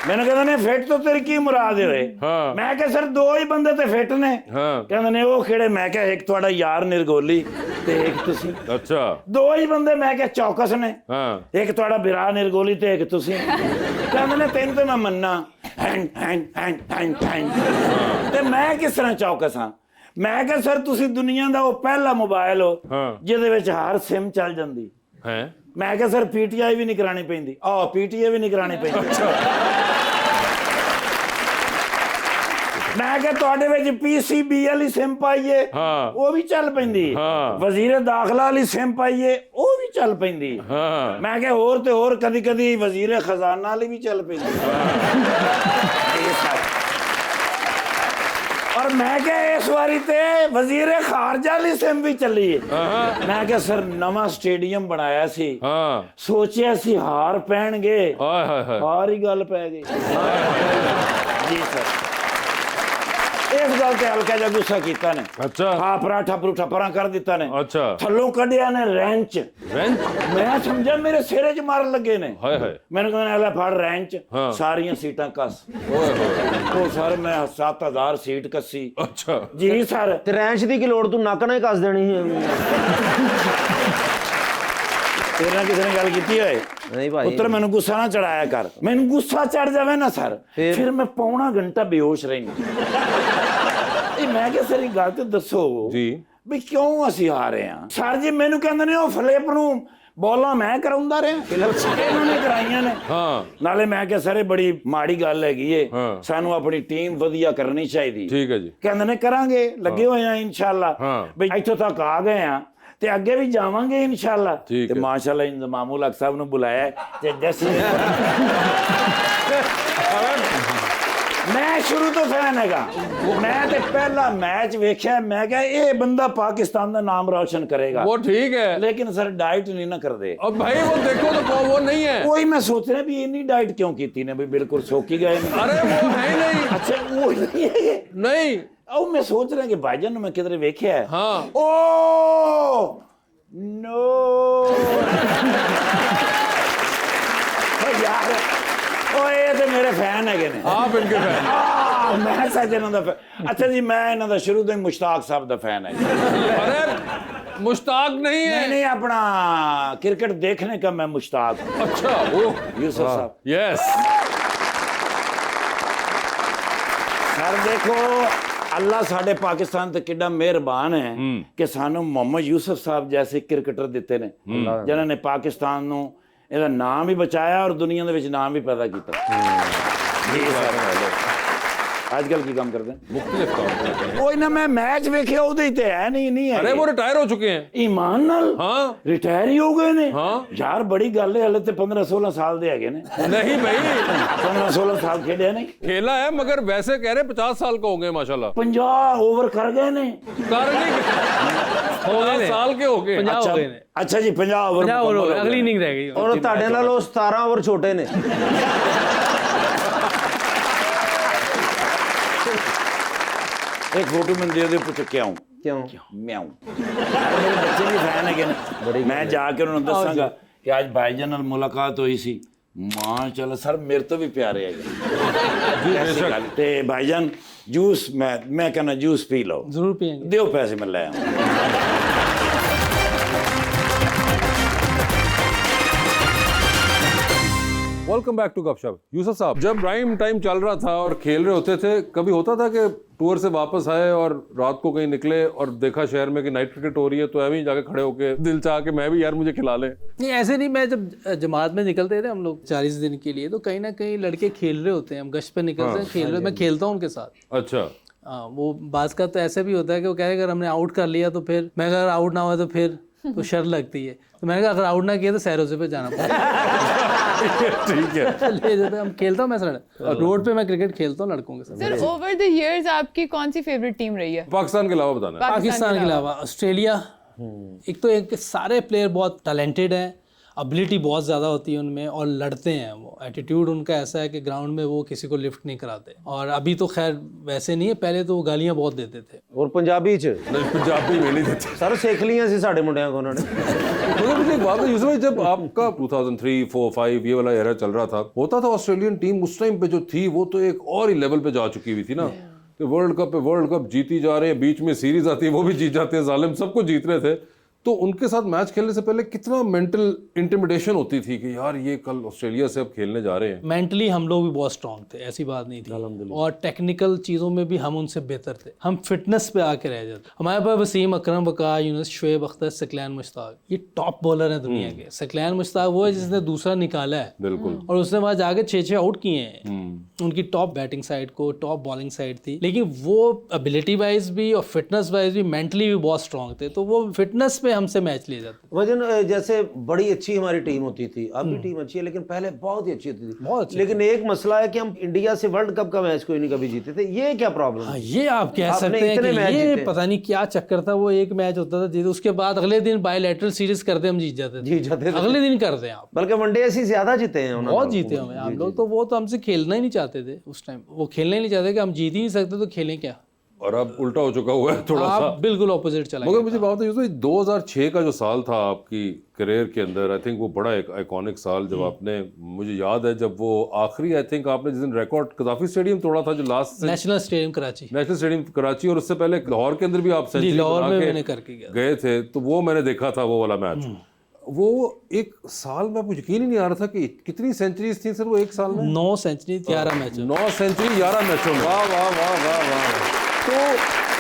ਮੈਨੂੰ ਕਹਿੰਦੇ ਨੇ ਫਿੱਟ ਤੋਂ ਤੇਰੀ ਕੀ ਮੁਰਾਦ ਹੈ ਓਏ ਹਾਂ। ਮੈਂ ਕਿਹਾ ਸਰ ਦੋ ਹੀ ਬੰਦੇ ਤੇ ਫਿੱਟ ਨੇ हाँ ਕਹਿੰਦੇ ਨੇ ਉਹ ਕਿਹੜੇ ਮੈਂ ਕਿਹਾ ਇੱਕ ਤੁਹਾਡਾ ਯਾਰ ਨਿਰਗੋਲੀ ਤੇ ਇੱਕ ਤੁਸੀਂ अच्छा ਦੋ ਹੀ ਬੰਦੇ ਮੈਂ ਕਿਹਾ ਚੌਕਸ ਨੇ हाँ ਇੱਕ ਤੁਹਾਡਾ ਬਿਰਾ ਨਿਰਗੋਲੀ ਤੇ ਇੱਕ ਤੁਸੀਂ ਕਹਿੰਦੇ ਨੇ ਤੈਨੂੰ ਤੇ ਮੈਂ ਮੰਨਾਂ ਹੈਂਡ ਤੇ ਮੈਂ ਕਿਸ ਤਰ੍ਹਾਂ ਚੌਕਸ ਹਾਂ ਮੈਂ ਕਿਹਾ ਸਰ ਤੁਸੀਂ ਦੁਨੀਆ ਦਾ ਉਹ ਪਹਿਲਾ ਮੋਬਾਈਲ ਹੋ ਹਾਂ। ਜਿਹਦੇ ਵਿੱਚ ਹਰ ਸਿਮ ਚੱਲ ਜਾਂਦੀ है ਮੈਂ ਕਿਹਾ ਸਰ ਪੀਟੀਆਈ ਵੀ ਨਹੀਂ ਕਰਾਣੀ ਪੈਂਦੀ ਆਹ ਪੀਟੀਆਈ ਵੀ ਨਹੀਂ ਕਰਾਣੀ ਪੈਂਦੀ ਮੈਂ ਕਿਹਾ ਤੁਹਾਡੇ ਵਿੱਚ ਪੀਸੀਬੀ ਵਾਲੀ ਸਿਮ ਪਾਈਏ ਹਾਂ। ਉਹ ਵੀ ਚੱਲ ਪੈਂਦੀ ਹਾਂ। ਵਜ਼ੀਰ ਦਾਖਲਾ ਵਾਲੀ ਸਿਮ ਪਾਈਏ ਉਹ ਵੀ ਚੱਲ ਪੈਂਦੀ हाँ ਮੈਂ ਕਿਹਾ ਹੋਰ ਤੇ ਹੋਰ ਕਦੀ ਕਦੀ ਵਜ਼ੀਰ ਖਜ਼ਾਨਾ ਵਾਲੀ ਵੀ ਚੱਲ ਪੈਂਦੀ ਔਰ ਮੈਂ ਕਿਹਾ ਇਸ ਵਾਰੀ ਤੇ ਵਜ਼ੀਰ ਖਾਰਜਾ ਵਾਲੀ ਸਿਮ ਵੀ ਚੱਲੀ ਹੈ ਮੈਂ ਕਿਹਾ ਸਰ ਨਵਾਂ ਸਟੇਡੀਅਮ ਬਣਾਇਆ ਸੀ हाँ ਸੋਚਿਆ ਸੀ ਹਾਰ ਪੈਣਗੇ हाय हाय हाय ਹਾਰ ਹੀ ਗੱਲ ਪੈ ਗਈ ਜੀ ਸਰ ਇਸ ਗੱਲ ਤੇ ਹਲਕਾ ਜਿਹਾ ਗੁੱਸਾ ਕੀਤਾ ਨੇ अच्छा ਹਾਂ ਪਰਾਠਾ ਪਰੂਠਾ ਪਰਾਂ ਕਰ ਦਿੱਤਾ ਨੇ अच्छा ਥੱਲੋਂ ਕੱਢਿਆ ਨੇ ਰੈਂਚ रेंच ਮੈਂ ਸਮਝਿਆ ਮੇਰੇ ਸਿਰੇ 'ਚ ਮਾਰਨ ਲੱਗੇ ਨੇ हाय हाय ਮੈਨੂੰ ਕਹਿੰਦੇ ਲੈ ਫੜ ਰੈਂਚ ਹਾਂ। ਸਾਰੀਆਂ ਸੀਟਾਂ ਕੱਸ ओए होए ਉਹ ਸਰ ਮੈਂ 7000 ਸੀਟ ਕੱਸੀ अच्छा ਜੀ ਸਰ ਤੇ ਰੈਂਚ ਦੀ ਕੀ ਲੋੜ ਤੂੰ ਨੱਕ ਨਾਲ ਹੀ ਕੱਸ ਦੇਣੀ ਸੀ ਤੇਰੇ ਨਾਲ ਕਿਸੇ ਨੇ ਗੱਲ ਕੀਤੀ ਹੋਏ ਨਹੀਂ ਭਾਈ ਪੁੱਤਰ ਮੈਨੂੰ ਗੁੱਸਾ ਨਾ ਚੜਾਇਆ ਕਰ ਮੈਨੂੰ ਗੁੱਸਾ ਚੜ ਜਾਵੇ ਨਾ ਸਰ ਫਿਰ ਮੈਂ ਪੌਣਾ ਘੰਟਾ ਬੇਹੋਸ਼ ਰਹਿਣਾ ਇਹ ਮੈਂ ਕਿਹਾ ਸਰ ਇਹ ਗੱਲ ਤੇ ਦੱਸੋ जी ਵੀ ਕਿਉਂ ਅਸੀਂ ਆ ਰਹੇ ਹਾਂ ਸਰ ਜੀ ਮੈਨੂੰ ਕਹਿੰਦੇ ਨੇ ਉਹ ਫਲਿੱਪ ਨੂੰ ਬੋਲਾਂ ਮੈਂ ਕਰਾਉਂਦਾ ਰਿਹਾ ਇਹਨਾਂ ਨੇ ਕਰਾਈਆਂ ਨੇ हाँ ਨਾਲੇ ਮੈਂ ਕਿਹਾ ਸਰ ਇਹ ਬੜੀ ਮਾੜੀ ਗੱਲ ਹੈਗੀ ਏ ਹਾਂ। ਸਾਨੂੰ ਆਪਣੀ ਟੀਮ ਵਧੀਆ ਕਰਨੀ ਚਾਹੀਦੀ ठीक है जी ਕਹਿੰਦੇ ਨੇ ਕਰਾਂਗੇ ਲੱਗੇ ਹੋਏ ਆ ਇਨਸ਼ਾਅੱਲਾ ਹਾਂ। ਬਈ ਇੱਥੋਂ ਤੱਕ ਆ ਗਏ ਆ ਤੇ ਅੱਗੇ ਵੀ ਜਾਵਾਂਗੇ ਇਨਸ਼ਾਅੱਲਾ ਠੀਕ ਤੇ ਹੈ। ਮਾਸ਼ਾਅੱਲਾ ਇੰਜ਼ਮਾਮੁਲ ਹਕ ਸਾਹਿਬ ਨੂੰ ਬੁਲਾਇਆ ਹੈ ਤੇ ਜੈਸੇ ਮੈਂ ਸ਼ੁਰੂ ਤੋਂ ਫੈਨ ਹੈਗਾ ਮੈਂ ਤੇ ਪਹਿਲਾ ਮੈਚ ਵੇਖਿਆ ਮੈਂ ਕਿਹਾ ਇਹ ਬੰਦਾ ਪਾਕਿਸਤਾਨ ਦਾ ਨਾਮ ਰੌਸ਼ਨ ਕਰੇਗਾ वो ठीक है ਲੇਕਿਨ ਸਰ ਡਾਈਟ ਨਹੀਂ ਨਾ ਕਰਦੇ अब भाई वो देखो तो वो नहीं है ਉਹੀ ਮੈਂ ਸੋਚ ਰਿਹਾ ਵੀ ਇੰਨੀ ਡਾਈਟ ਕਿਉਂ ਕੀਤੀ ਨੇ ਵੀ ਬਿਲਕੁਲ ਸੋਕੀ ਗਏ ਨੇ अरे वो है ही नहीं ਅੱਛਾ ਉਹ ਨਹੀਂ ਹੈ नहीं ਉਹ ਮੈਂ ਸੋਚ ਰਿਹਾ ਕਿ ਭਾਈਜਾਨ ਨੂੰ ਮੈਂ ਕਿਧਰੇ ਵੇਖਿਆ ਹੈ हाँ ਓ ਨੋ ਯਾਰ ਓਏ ਇਹ ਤੇ ਮੇਰੇ ਫੈਨ ਹੈਗੇ ਨੇ आप इनके फैन ਮੈਂ ਸੱਚ ਇਹਨਾਂ ਦਾ ਅੱਛਾ ਜੀ ਮੈਂ ਇਹਨਾਂ ਦਾ ਸ਼ੁਰੂ ਤੋਂ ਹੀ ਮੁਸ਼ਤਾਕ ਸਾਹਿਬ ਦਾ ਫੈਨ ਹੈ अरे मुश्ताक नहीं है नहीं अपना क्रिकेट देखने का मैं मुश्ताक हूं। अच्छा वो यूसुफ साहब यस सर देखो अल्लाह साडे पाकिस्तान ते कितना मेहरबान है कि सानू मोहम्मद यूसुफ साहब जैसे क्रिकेटर दिते ने जिन्होंने पाकिस्तान नू ਇਹਦਾ ਨਾਮ ਵੀ ਬਚਾਇਆ ਔਰ ਦੁਨੀਆ ਦੇ ਵਿੱਚ ਨਾਮ ਵੀ ਪੈਦਾ ਕੀਤਾ ਜੀ ਸਰ आजकल की काम करते हैं मुख्तलिफ काम करते हैं। कोई ना मैं मैच वेखे ਉਹਦੇ ਤੇ ਹੈ नहीं है अरे वो रिटायर हो चुके हैं। ईमान नाल हाँ ਰਿਟਾਇਰ ਹੀ ਹੋ ਗਏ ਨੇ हाँ ਯਾਰ ਬੜੀ ਗੱਲ ਹੈ ਹਲੇ ਤੇ 15-16 ਸਾਲ ਦੇ ਹੈਗੇ ਨੇ नहीं भाई 15-16 ਸਾਲ ਖੇਡਿਆ ਨਹੀਂ खेला है मगर वैसे कह रहे 50 साल का हो गए माशाल्लाह। 50 ओवर कर गए ने कर नहीं 50 साल के हो गए। अच्छा अच्छा जी 50 ओवर अगली इनिंग रह गई और ਤੁਹਾਡੇ ਨਾਲ ਉਹ 17 ਓਵਰ ਛੋਟੇ ਨੇ। एक फोटो मैं दे पुछ के आऊं क्यों? म्याऊं मेरे बच्चे भी फैन है मैं जाके उन्होंने दसांगा कि आज भाईजान नाल मुलाकात हुई सी माशाल्लाह सर मेरे तो भी प्यारे है ते भाईजान जूस मैं कहना जूस पी लो जरूर पियेंगे दियो पैसे मैं ले आऊं वेलकम बैक टू गपशप। यूसुफ साहब, जब प्राइम टाइम चल रहा था और खेल रहे होते थे, कभी होता था कि टूर से वापस आए और रात को कहीं निकले और देखा शहर में कि नाइट क्रिकेट हो रही है, तो ऐਵੇਂ ही जाके खड़े होके दिल चाह के मैं भी यार मुझे खिला ले? नहीं ऐसे नहीं। मैं जब जमात में निकलते थे हम लोग 40 दिन के लिए, तो कहीं ना कहीं लड़के खेल रहे होते हैं, हम गश्त पे निकलते हैं, खेल रहे, मैं खेलता हूँ उनके साथ। अच्छा हाँ, वो बाज का तो ऐसे भी होता है कि वो कहे अगर हमने आउट कर लिया तो फिर, मैं अगर आउट ना हुआ तो फिर तो शर्त लगती है, तो मैंने कहा अगर आउट ना किया तो सैरोजे पे जाना पड़ेगा। ठीक है ले जाते हम खेलता हूँ मैं सर रोड पे मैं क्रिकेट खेलता हूँ लड़कों के साथ। सर ओवर द इयर्स आपकी कौन सी फेवरेट टीम रही है? पाकिस्तान के अलावा बताना है। पाकिस्तान के अलावा ऑस्ट्रेलिया, एक तो एक सारे प्लेयर बहुत टैलेंटेड हैं, एबिलिटी बहुत ज़्यादा होती है उनमें और लड़ते हैं। वो एटीट्यूड उनका ऐसा है कि ग्राउंड में वो किसी को लिफ्ट नहीं कराते। और अभी तो खैर वैसे नहीं है, पहले तो वो गालियाँ बहुत देते थे। और पंजाबी च नहीं, पंजाबी में नहीं देते सर सीख लिया सी साढ़े मुंडिया को उन्होंने। मगर मुझे एक बात है यूसुफ भाई, जब आपका 2003, 4, 5 ये वाला एरा चल रहा था, होता था ऑस्ट्रेलियन टीम उस टाइम पे जो थी वो तो एक और ही लेवल पे जा चुकी हुई थी ना, कि वर्ल्ड कप जीती जा रहे हैं, बीच में सीरीज आती है वो भी जीत जाते हैं, जालिम सबको जीत रहे थे। तो उनके साथ मैच खेलने से पहले कितना मेंटल इंटिमिडेशन होती थी कि यार ये कल ऑस्ट्रेलिया से अब खेलने जा रहे हैं। मेंटली हम लोग भी बहुत स्ट्रांग थे, ऐसी बात नहीं थी, और टेक्निकल चीज़ों में भी हम उनसे बेहतर थे। हम फिटनेस पे आके रह जाते। हमारे पास वसीम अकरम, वकार यूनुस, शुएब अख्तर, सकलैन मुश्ताक, ये टॉप बॉलर हैं दुनिया के। सकलैन मुश्ताक वो है जिसने दूसरा निकाला है, बिल्कुल, और उसने वहाँ जाके 6-6 आउट किए हैं। उनकी टॉप बैटिंग साइड को, टॉप बॉलिंग साइड थी, लेकिन वो एबिलिटी वाइज भी और फिटनेस वाइज भी मेंटली भी बहुत स्ट्रांग थे, तो वो फिटनेस पे हमसे मैच ले जाते। वजन जैसे बड़ी अच्छी हमारी टीम होती थी, अब भी टीम अच्छी है, लेकिन पहले बहुत ही अच्छी होती थी, बहुत अच्छी। लेकिन एक मसला है कि हम इंडिया से वर्ल्ड कप का मैच कोई नहीं कभी जीते थे। ये क्या प्रॉब्लम? हाँ, ये आप कह आपने सकते हैं इतने कि मैच ये जीते। पता नहीं क्या चक्कर था। वो एक मैच होता था जीते, उसके बाद अगले दिन बायलैटरल सीरीज करते हम जीत जाते थे। अगले दिन करते हैं आप, बल्कि वनडे ऐसी ज्यादा जीते हैं, बहुत जीते हमें हम लोग। तो वो तो हमसे खेलना ही नहीं चाहते थे उस टाइम, वो खेलने ही नहीं चाहते कि हम जीत ही नहीं सकते तो खेलें क्या। और अब उल्टा हो चुका हुआ है थोड़ा सा, आप बिल्कुल ऑपोजिट चला। मगर मुझे बात है यूसुफ भाई, 2006 का जो साल था आपकी करियर के अंदर, आई थिंक वो बड़ा एक आइकॉनिक साल, जब आपने, मुझे याद है जब वो आखिरी, आई थिंक आपने जिस दिन रिकॉर्ड कदाफी स्टेडियम तोड़ा था, जो last national stadium Karachi, national stadium Karachi, और उससे पहले लाहौर के अंदर भी आप सेंचुरी लाहौर में बना मैंने के करके गया गए थे, तो वो मैंने देखा था वो वाला मैच। वो एक साल में मुझे यकीन ही नहीं आ रहा था कि कितनी सेंचुरीज थी सर वो एक साल में। 9 सेंचुरी 11 मैच, 9 सेंचुरी 11 मैचों में। वाह वाह वाह वाह वाह। तो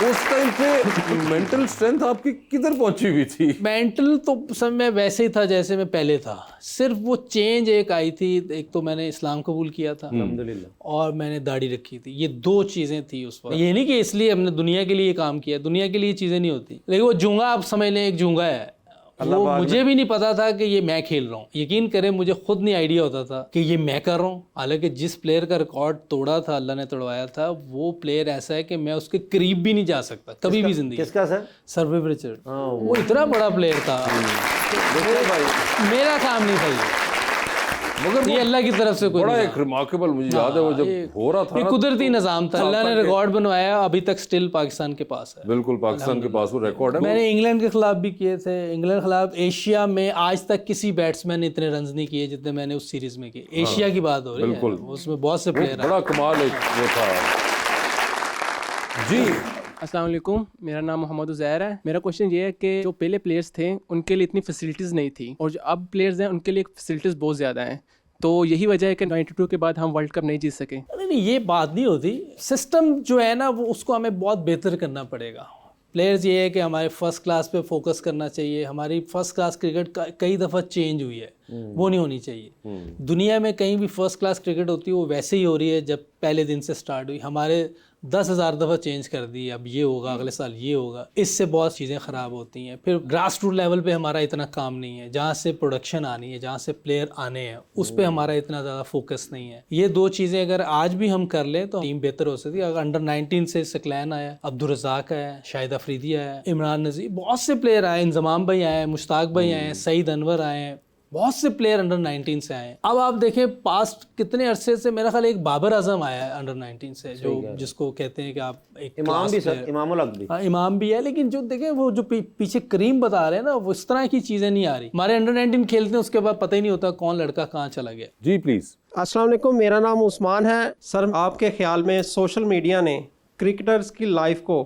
उस टाइम पे मेंटल स्ट्रेंथ आपकी किधर पहुंची हुई थी? मेंटल तो सब में वैसे ही था जैसे मैं पहले था, सिर्फ वो चेंज एक आई थी। एक तो मैंने इस्लाम कबूल किया था अल्हम्दुलिल्लाह, और मैंने दाढ़ी रखी थी। ये 2 चीज़ें थी उस वक्त। ये नहीं कि इसलिए हमने दुनिया के लिए काम किया, दुनिया के लिए चीज़ें नहीं होती, लेकिन वो जूंगा आप समझ लें, एक जूंगा है। वो मुझे भी नहीं पता था कि ये मैं खेल रहा हूँ, यकीन करें मुझे खुद नहीं आइडिया होता था कि ये मैं कर रहा हूँ। हालांकि जिस प्लेयर का रिकॉर्ड तोड़ा था, अल्लाह ने तोड़वाया था, वो प्लेयर ऐसा है कि मैं उसके करीब भी नहीं जा सकता कभी भी जिंदगी। किसका सर? सर विव रिचर्ड। वो इतना बड़ा प्लेयर था, मेरा काम नहीं था ये, मगर ये अल्लाह की तरफ से बड़ा एक रिमार्केबल, मुझे याद है वो जब हो रहा था, ये कुदरती निज़ाम था, अल्लाह ने रिकॉर्ड बनवाया, अभी तक स्टिल पाकिस्तान के पास है। बिल्कुल पाकिस्तान के पास वो रिकॉर्ड है। मैंने इंग्लैंड के खिलाफ भी किए थे। इंग्लैंड के खिलाफ एशिया में आज तक किसी बैट्समैन ने इतने रन नहीं किए जितने मैंने उस सीरीज में किए। एशिया की बात हो रही है, उसमें बहुत से प्लेयर बड़ा कमाल एक वो था जी। अस्सलाम वालेकुम, मेरा नाम मोहम्मद उज़ैर है। मेरा क्वेश्चन ये है कि जो पहले प्लेयर्स थे उनके लिए इतनी फैसिलिटीज़ नहीं थी, और जो अब प्लेयर्स हैं उनके लिए फैसिलिटीज़ बहुत ज़्यादा हैं, तो यही वजह है कि 92 के बाद हम वर्ल्ड कप नहीं जीत सके। नहीं, ये बात नहीं होती। सिस्टम जो है ना, वो उसको हमें बहुत बेहतर करना पड़ेगा। प्लेयर्स ये है कि हमारे फर्स्ट क्लास पे फोकस करना चाहिए। हमारी फर्स्ट क्लास क्रिकेट कई दफ़ा चेंज हुई है, वो नहीं होनी चाहिए। दुनिया में कहीं भी फर्स्ट क्लास क्रिकेट होती है वो वैसे ही हो रही है जब पहले दिन से स्टार्ट हुई। हमारे 10,000 दफ़ा चेंज कर दी, अब ये होगा, अगले साल ये होगा, इससे बहुत चीज़ें ख़राब होती हैं। फिर ग्रास रूट लेवल पे हमारा इतना काम नहीं है, जहाँ से प्रोडक्शन आनी है, जहाँ से प्लेयर आने हैं, उस पर हमारा इतना ज़्यादा फोकस नहीं है। ये दो चीज़ें अगर आज भी हम कर लें तो टीम बेहतर हो सकती है। अगर अंडर 19 से सकलैन आया, अब्दुल रज़ाक आया, शाहिद अफरीदी आया, इमरान नज़ीर, बहुत से प्लेयर आए, इंजमाम भाई आए, मुश्ताक भाई आए, सईद अनवर आए, बहुत से प्लेयर अंडर 19 से आए। अब आप देखें पास्ट कितने अरसे से, मेरा ख्याल एक बाबर आजम आया है अंडर 19 से, जो जिसको कहते हैं कि आप एक इमाम भी सर, इमामुल हक भी। हाँ, इमाम भी है, लेकिन जो देखें वो जो पीछे करीम बता रहे हैं ना, वो इस तरह की चीज़ें नहीं आ रही। हमारे अंडर 19 खेलते हैं, उसके बाद पता ही नहीं होता कौन लड़का कहाँ चला गया। जी प्लीज़। अस्सलाम वालेकुम, मेरा नाम उस्मान है। सर, आपके ख्याल में सोशल मीडिया ने क्रिकेटर्स की लाइफ को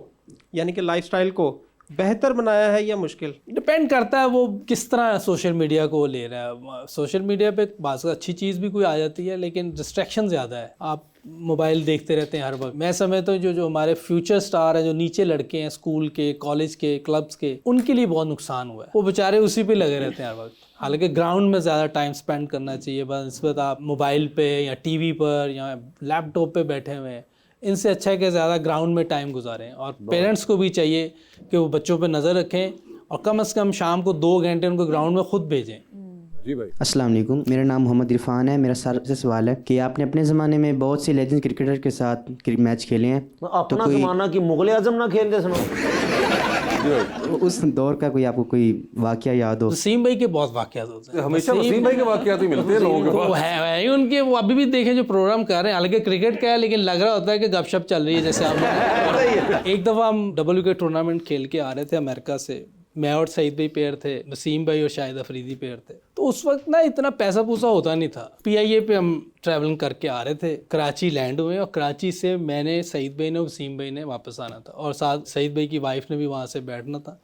यानी कि लाइफस्टाइल को बेहतर बनाया है या मुश्किल? डिपेंड करता है वो किस तरह सोशल मीडिया को ले रहा है। सोशल मीडिया पे बात अच्छी चीज़ भी कोई आ जाती है, लेकिन डिस्ट्रैक्शन ज़्यादा है। आप मोबाइल देखते रहते हैं हर वक्त। मैं समझता हूँ जो हमारे फ्यूचर स्टार हैं, जो नीचे लड़के हैं स्कूल के, कॉलेज के, क्लब्स के, उनके लिए बहुत नुकसान हुआ है। वो बेचारे उसी पे लगे रहते हैं हर वक्त। हालांकि ग्राउंड में ज़्यादा टाइम स्पेंड करना चाहिए, बस आप मोबाइल पे या टीवी पर या लैपटॉप पे बैठे हुए हैं। इनसे अच्छा है कि ज़्यादा ग्राउंड में टाइम गुजारें। और पेरेंट्स को भी चाहिए कि वो बच्चों पे नज़र रखें और कम से कम शाम को 2 घंटे उनको ग्राउंड में खुद भेजें। जी भाई। अस्सलाम वालेकुम, मेरा नाम मोहम्मद इरफान है। मेरा सबसे सवाल है कि आपने अपने ज़माने में बहुत से लेजेंड क्रिकेटर के साथ मैच खेले हैं, अपना ज़माना की मुगल आजम ना खेलते सुनो। उस दौर का कोई आपको कोई वाकया याद हो? वसीम भाई के बहुत वाकयात होते हैं। हमेशा वसीम भाई के वाकयात ही मिलते हैं लोगों के पास। वो है ही उनके, वो अभी भी देखें जो प्रोग्राम कर रहे हैं, हालांकि क्रिकेट का है लेकिन लग रहा होता है कि गपशप चल रही है जैसे आप। एक दफ़ा हम WK टूर्नामेंट खेल के आ रहे थे अमेरिका से, मैं और सईद भाई पेयर थे, वसीम भाई और शाहिद अफरीदी पेयर थे। तो उस वक्त ना इतना पैसा पूसा होता नहीं था। PIA पे हम ट्रैवलिंग करके आ रहे थे, कराची लैंड हुए और कराची से मैंने, सईद भाई ने, वसीम भाई ने वापस आना था और साथ सईद भाई की वाइफ ने भी वहाँ से बैठना था।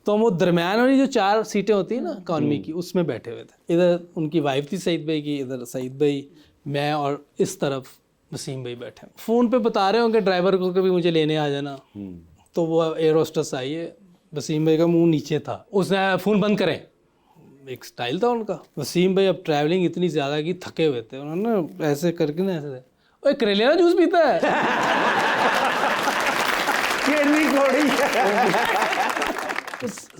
तो हम वो दरमियान वाली जो 4 सीटें होती हैं ना इकॉनमी की, उसमें बैठे हुए थे। इधर उनकी वाइफ थी सईद भाई की, इधर सईद भाई, मैं, और इस तरफ वसीम भाई बैठे। फ़ोन पे बता रहे होंगे ड्राइवर को कभी मुझे लेने आ जाना। तो वो एयर होस्टेस आई है, वसीम भाई का मुंह नीचे था, उसने फ़ोन बंद करें, एक स्टाइल था उनका। वसीम भाई अब ट्रैवलिंग इतनी ज़्यादा की थके हुए थे, उन्होंने ऐसे करके ना ऐसे, ओए करेलिया जूस पीता है।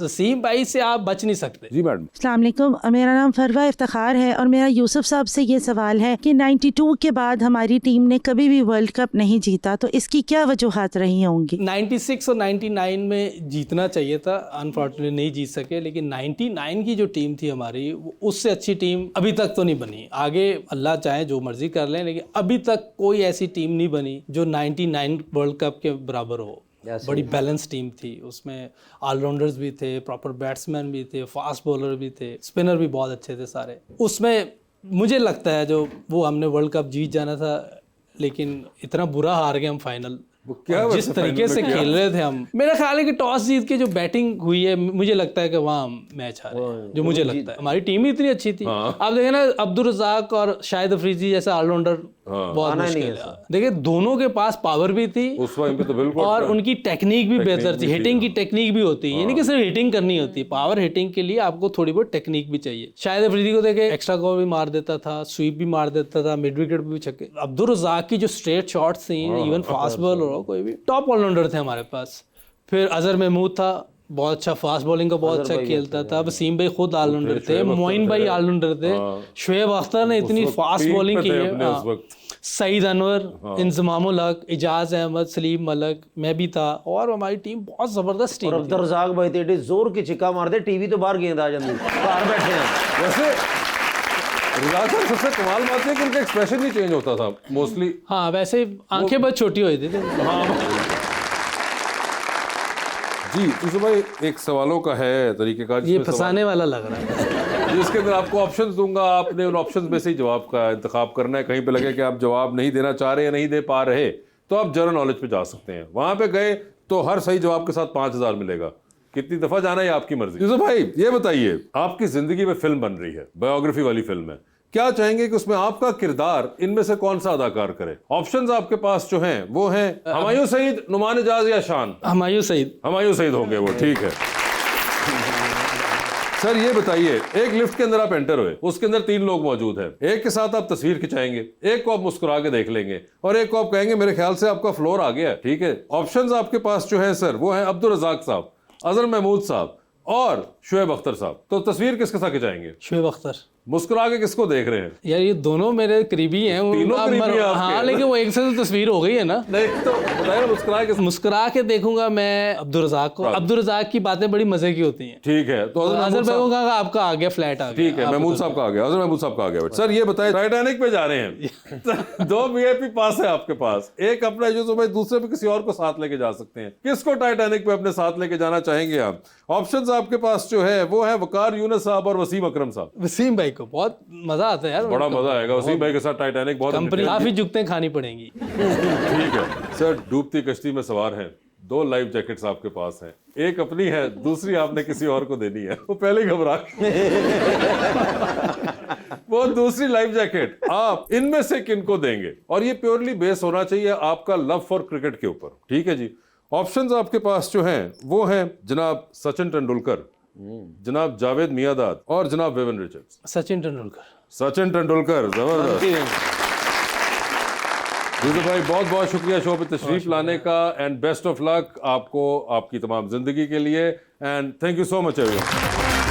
वसीम भाई से आप बच नहीं सकते। जी मैडम। अस्सलाम वालेकुम, मेरा नाम फरवा इफ्तिखार है और मेरा यूसुफ साहब से ये सवाल है कि 92 के बाद हमारी टीम ने कभी भी वर्ल्ड कप नहीं जीता, तो इसकी क्या वजूहात रही होंगी? 96 और 99 में जीतना चाहिए था, अनफॉर्चुनेटली नहीं जीत सके। लेकिन 99 की जो टीम थी हमारी, उससे अच्छी टीम अभी तक तो नहीं बनी। आगे अल्लाह चाहे जो मर्जी कर लें, लेकिन अभी तक कोई ऐसी टीम नहीं बनी जो 99 वर्ल्ड कप के बराबर हो। बड़ी बैलेंस टीम थी, उसमें ऑलराउंडर्स भी थे, प्रॉपर बैट्समैन भी थे, फास्ट बॉलर भी थे, स्पिनर भी बहुत अच्छे थे सारे। उसमें मुझे लगता है जो वो हमने वर्ल्ड कप जीत जाना था, लेकिन इतना बुरा हार गए हम फाइनल। क्या जिस तरीके से खेल रहे थे हम, मेरा ख्याल है कि टॉस जीत के जो बैटिंग हुई है, मुझे लगता है कि वहाँ मैच हारे, जो मुझे लगता है। हमारी टीम ही इतनी अच्छी थी। आप देखें ना, अब्दुल रज़ाक और शाहिद अफरीदी जैसा ऑलराउंडर बहुत मुश्किल है। देखिए दोनों के पास पावर भी थी उस वक्त पे तो बिल्कुल, और उनकी टेक्निक भी बेहतर थी। हिटिंग की टेक्निक भी होती है, यानी कि सिर्फ हिटिंग करनी होती है। पावर हिटिंग के लिए आपको थोड़ी बहुत टेक्निक भी चाहिए। शाहिद अफरीदी को देखे एक्स्ट्रा कवर भी मार देता था, स्वीप भी मार देता था, मिड विकेट भी छक्के। अब्दुल रज़ाक की जो स्ट्रेट शॉट्स थी, इवन फास्ट बॉलर हो कोई भी, टॉप ऑलराउंडर थे हमारे पास। फिर अजहर महमूद था, बहुत अच्छा फास्ट बॉलिंग का बहुत अच्छा खेलता था। वसीम भाई खुद ऑलराउंडर थे, मोइन भाई ऑलराउंडर थे, शुएब अख्तर ने इतनी फास्ट बॉलिंग की है, सईद अनवर, इंजमामुल हक, इजाज अहमद, सलीम मलक, मैं भी था, और हमारी टीम बहुत जबरदस्त टीम। और अब्दुल रज़ाक भाई तो एडे जोर की चिक्का मारते, टीवी तो बाहर गेंद आ जाती, बाहर बैठे हैं। वैसे रज़ाक साहब सबसे कमाल बात है कि उनका एक्सप्रेशन नहीं चेंज होता था मोस्टली। हाँ, वैसे आंखें बहुत छोटी हुई थी। जी यूसुफ भाई, एक सवालों का है तरीक़ेकार, ये फंसाने वाला लग रहा है, जिसके अंदर आपको ऑप्शंस दूंगा, आपने उन ऑप्शंस में से ही जवाब का इंतखाब करना है। कहीं पे लगे कि आप जवाब नहीं देना चाह रहे या नहीं दे पा रहे, तो आप जनरल नॉलेज पे जा सकते हैं। वहां पे गए तो हर सही जवाब के साथ 5,000 मिलेगा। कितनी दफा जाना है आपकी मर्जी। यूसुफ भाई ये बताइए, आपकी जिंदगी में फिल्म बन रही है, बायोग्राफी वाली फिल्म है, क्या चाहेंगे कि उसमें आपका किरदार इनमें से कौन सा अदाकार करे? ऑप्शंस आपके पास जो हैं वो हैं हुमायूं सईद, नुमान इजाज या शान। हुमायूं सईद। हुमायूं सईद होंगे वो, ठीक है। सर ये बताइए, एक लिफ्ट के अंदर आप एंटर हुए, उसके अंदर 3 लोग मौजूद हैं। एक के साथ आप तस्वीर खिंचाएंगे, एक को आप मुस्कुरा के देख लेंगे और एक को आप कहेंगे मेरे ख्याल से आपका फ्लोर आ गया है, ठीक है। ऑप्शंस आपके पास जो है सर वो है अब्दुल रज़ाक साहब, अजहर महमूद साहब और शुएब अख्तर साहब। तो तस्वीर किसके साथ खिंचाएंगे? शुएब अख्तर। मुस्कुरा के किसको देख रहे हैं? यार ये दोनों मेरे करीबी हैं। तीनों करीबी हैं आपके। हाँ, लेकिन वो एक से तो तस्वीर हो गई है ना। नहीं तो बताइए ना, मुस्कुरा के देखूंगा मैं अब्दुल रज़ाक को। अब्दुल रज़ाक की बातें बड़ी मजे की होती हैं। ठीक है, तो अजहर महमूद का आपका आ गया, फ्लैट आ गया। ठीक है, महमूद साहब का आ गया, अजहर महमूद साहब का आ गया। सर ये बताइए, टाइटैनिक पे जा रहे हैं 2 VIP पास है आपके पास, एक अपना जो भाई दूसरे पे किसी और को साथ लेके जा सकते हैं, किसको टाइटैनिक पे अपने साथ लेके जाना चाहेंगे आप? ऑप्शंस आपके पास जो है वो है वकार यूनुस साहब और वसीम अकरम साहब। वसीम भाई को बहुत मजा आता है यार, बड़ा मजा आएगा वसीम भाई के साथ टाइटैनिक। बहुत कंपनी काफी जुगतें खानी पड़ेंगी। ठीक है सर, डूबती कश्ती में सवार हैं, 2 लाइफ जैकेट्स आपके पास हैं, एक अपनी है, दूसरी आपने किसी और को देनी है। वो पहले ही घबरा वो दूसरी लाइफ जैकेट आप इनमें से किनको देंगे? और ये प्योरली बेस होना चाहिए आपका लव फॉर क्रिकेट के ऊपर, ठीक है जी। ऑप्शंस आपके पास जो हैं वो हैं जनाब सचिन तेंदुलकर, जनाब जावेद मियांदाद और जनाब विविन रिचर्ड्स। सचिन तेंदुलकर। सचिन तेंदुलकर, जबरदस्त। यूसुफ भाई बहुत बहुत शुक्रिया शो पे तशरीफ लाने का, एंड बेस्ट ऑफ लक आपको आपकी तमाम जिंदगी के लिए, and thank you so much everyone.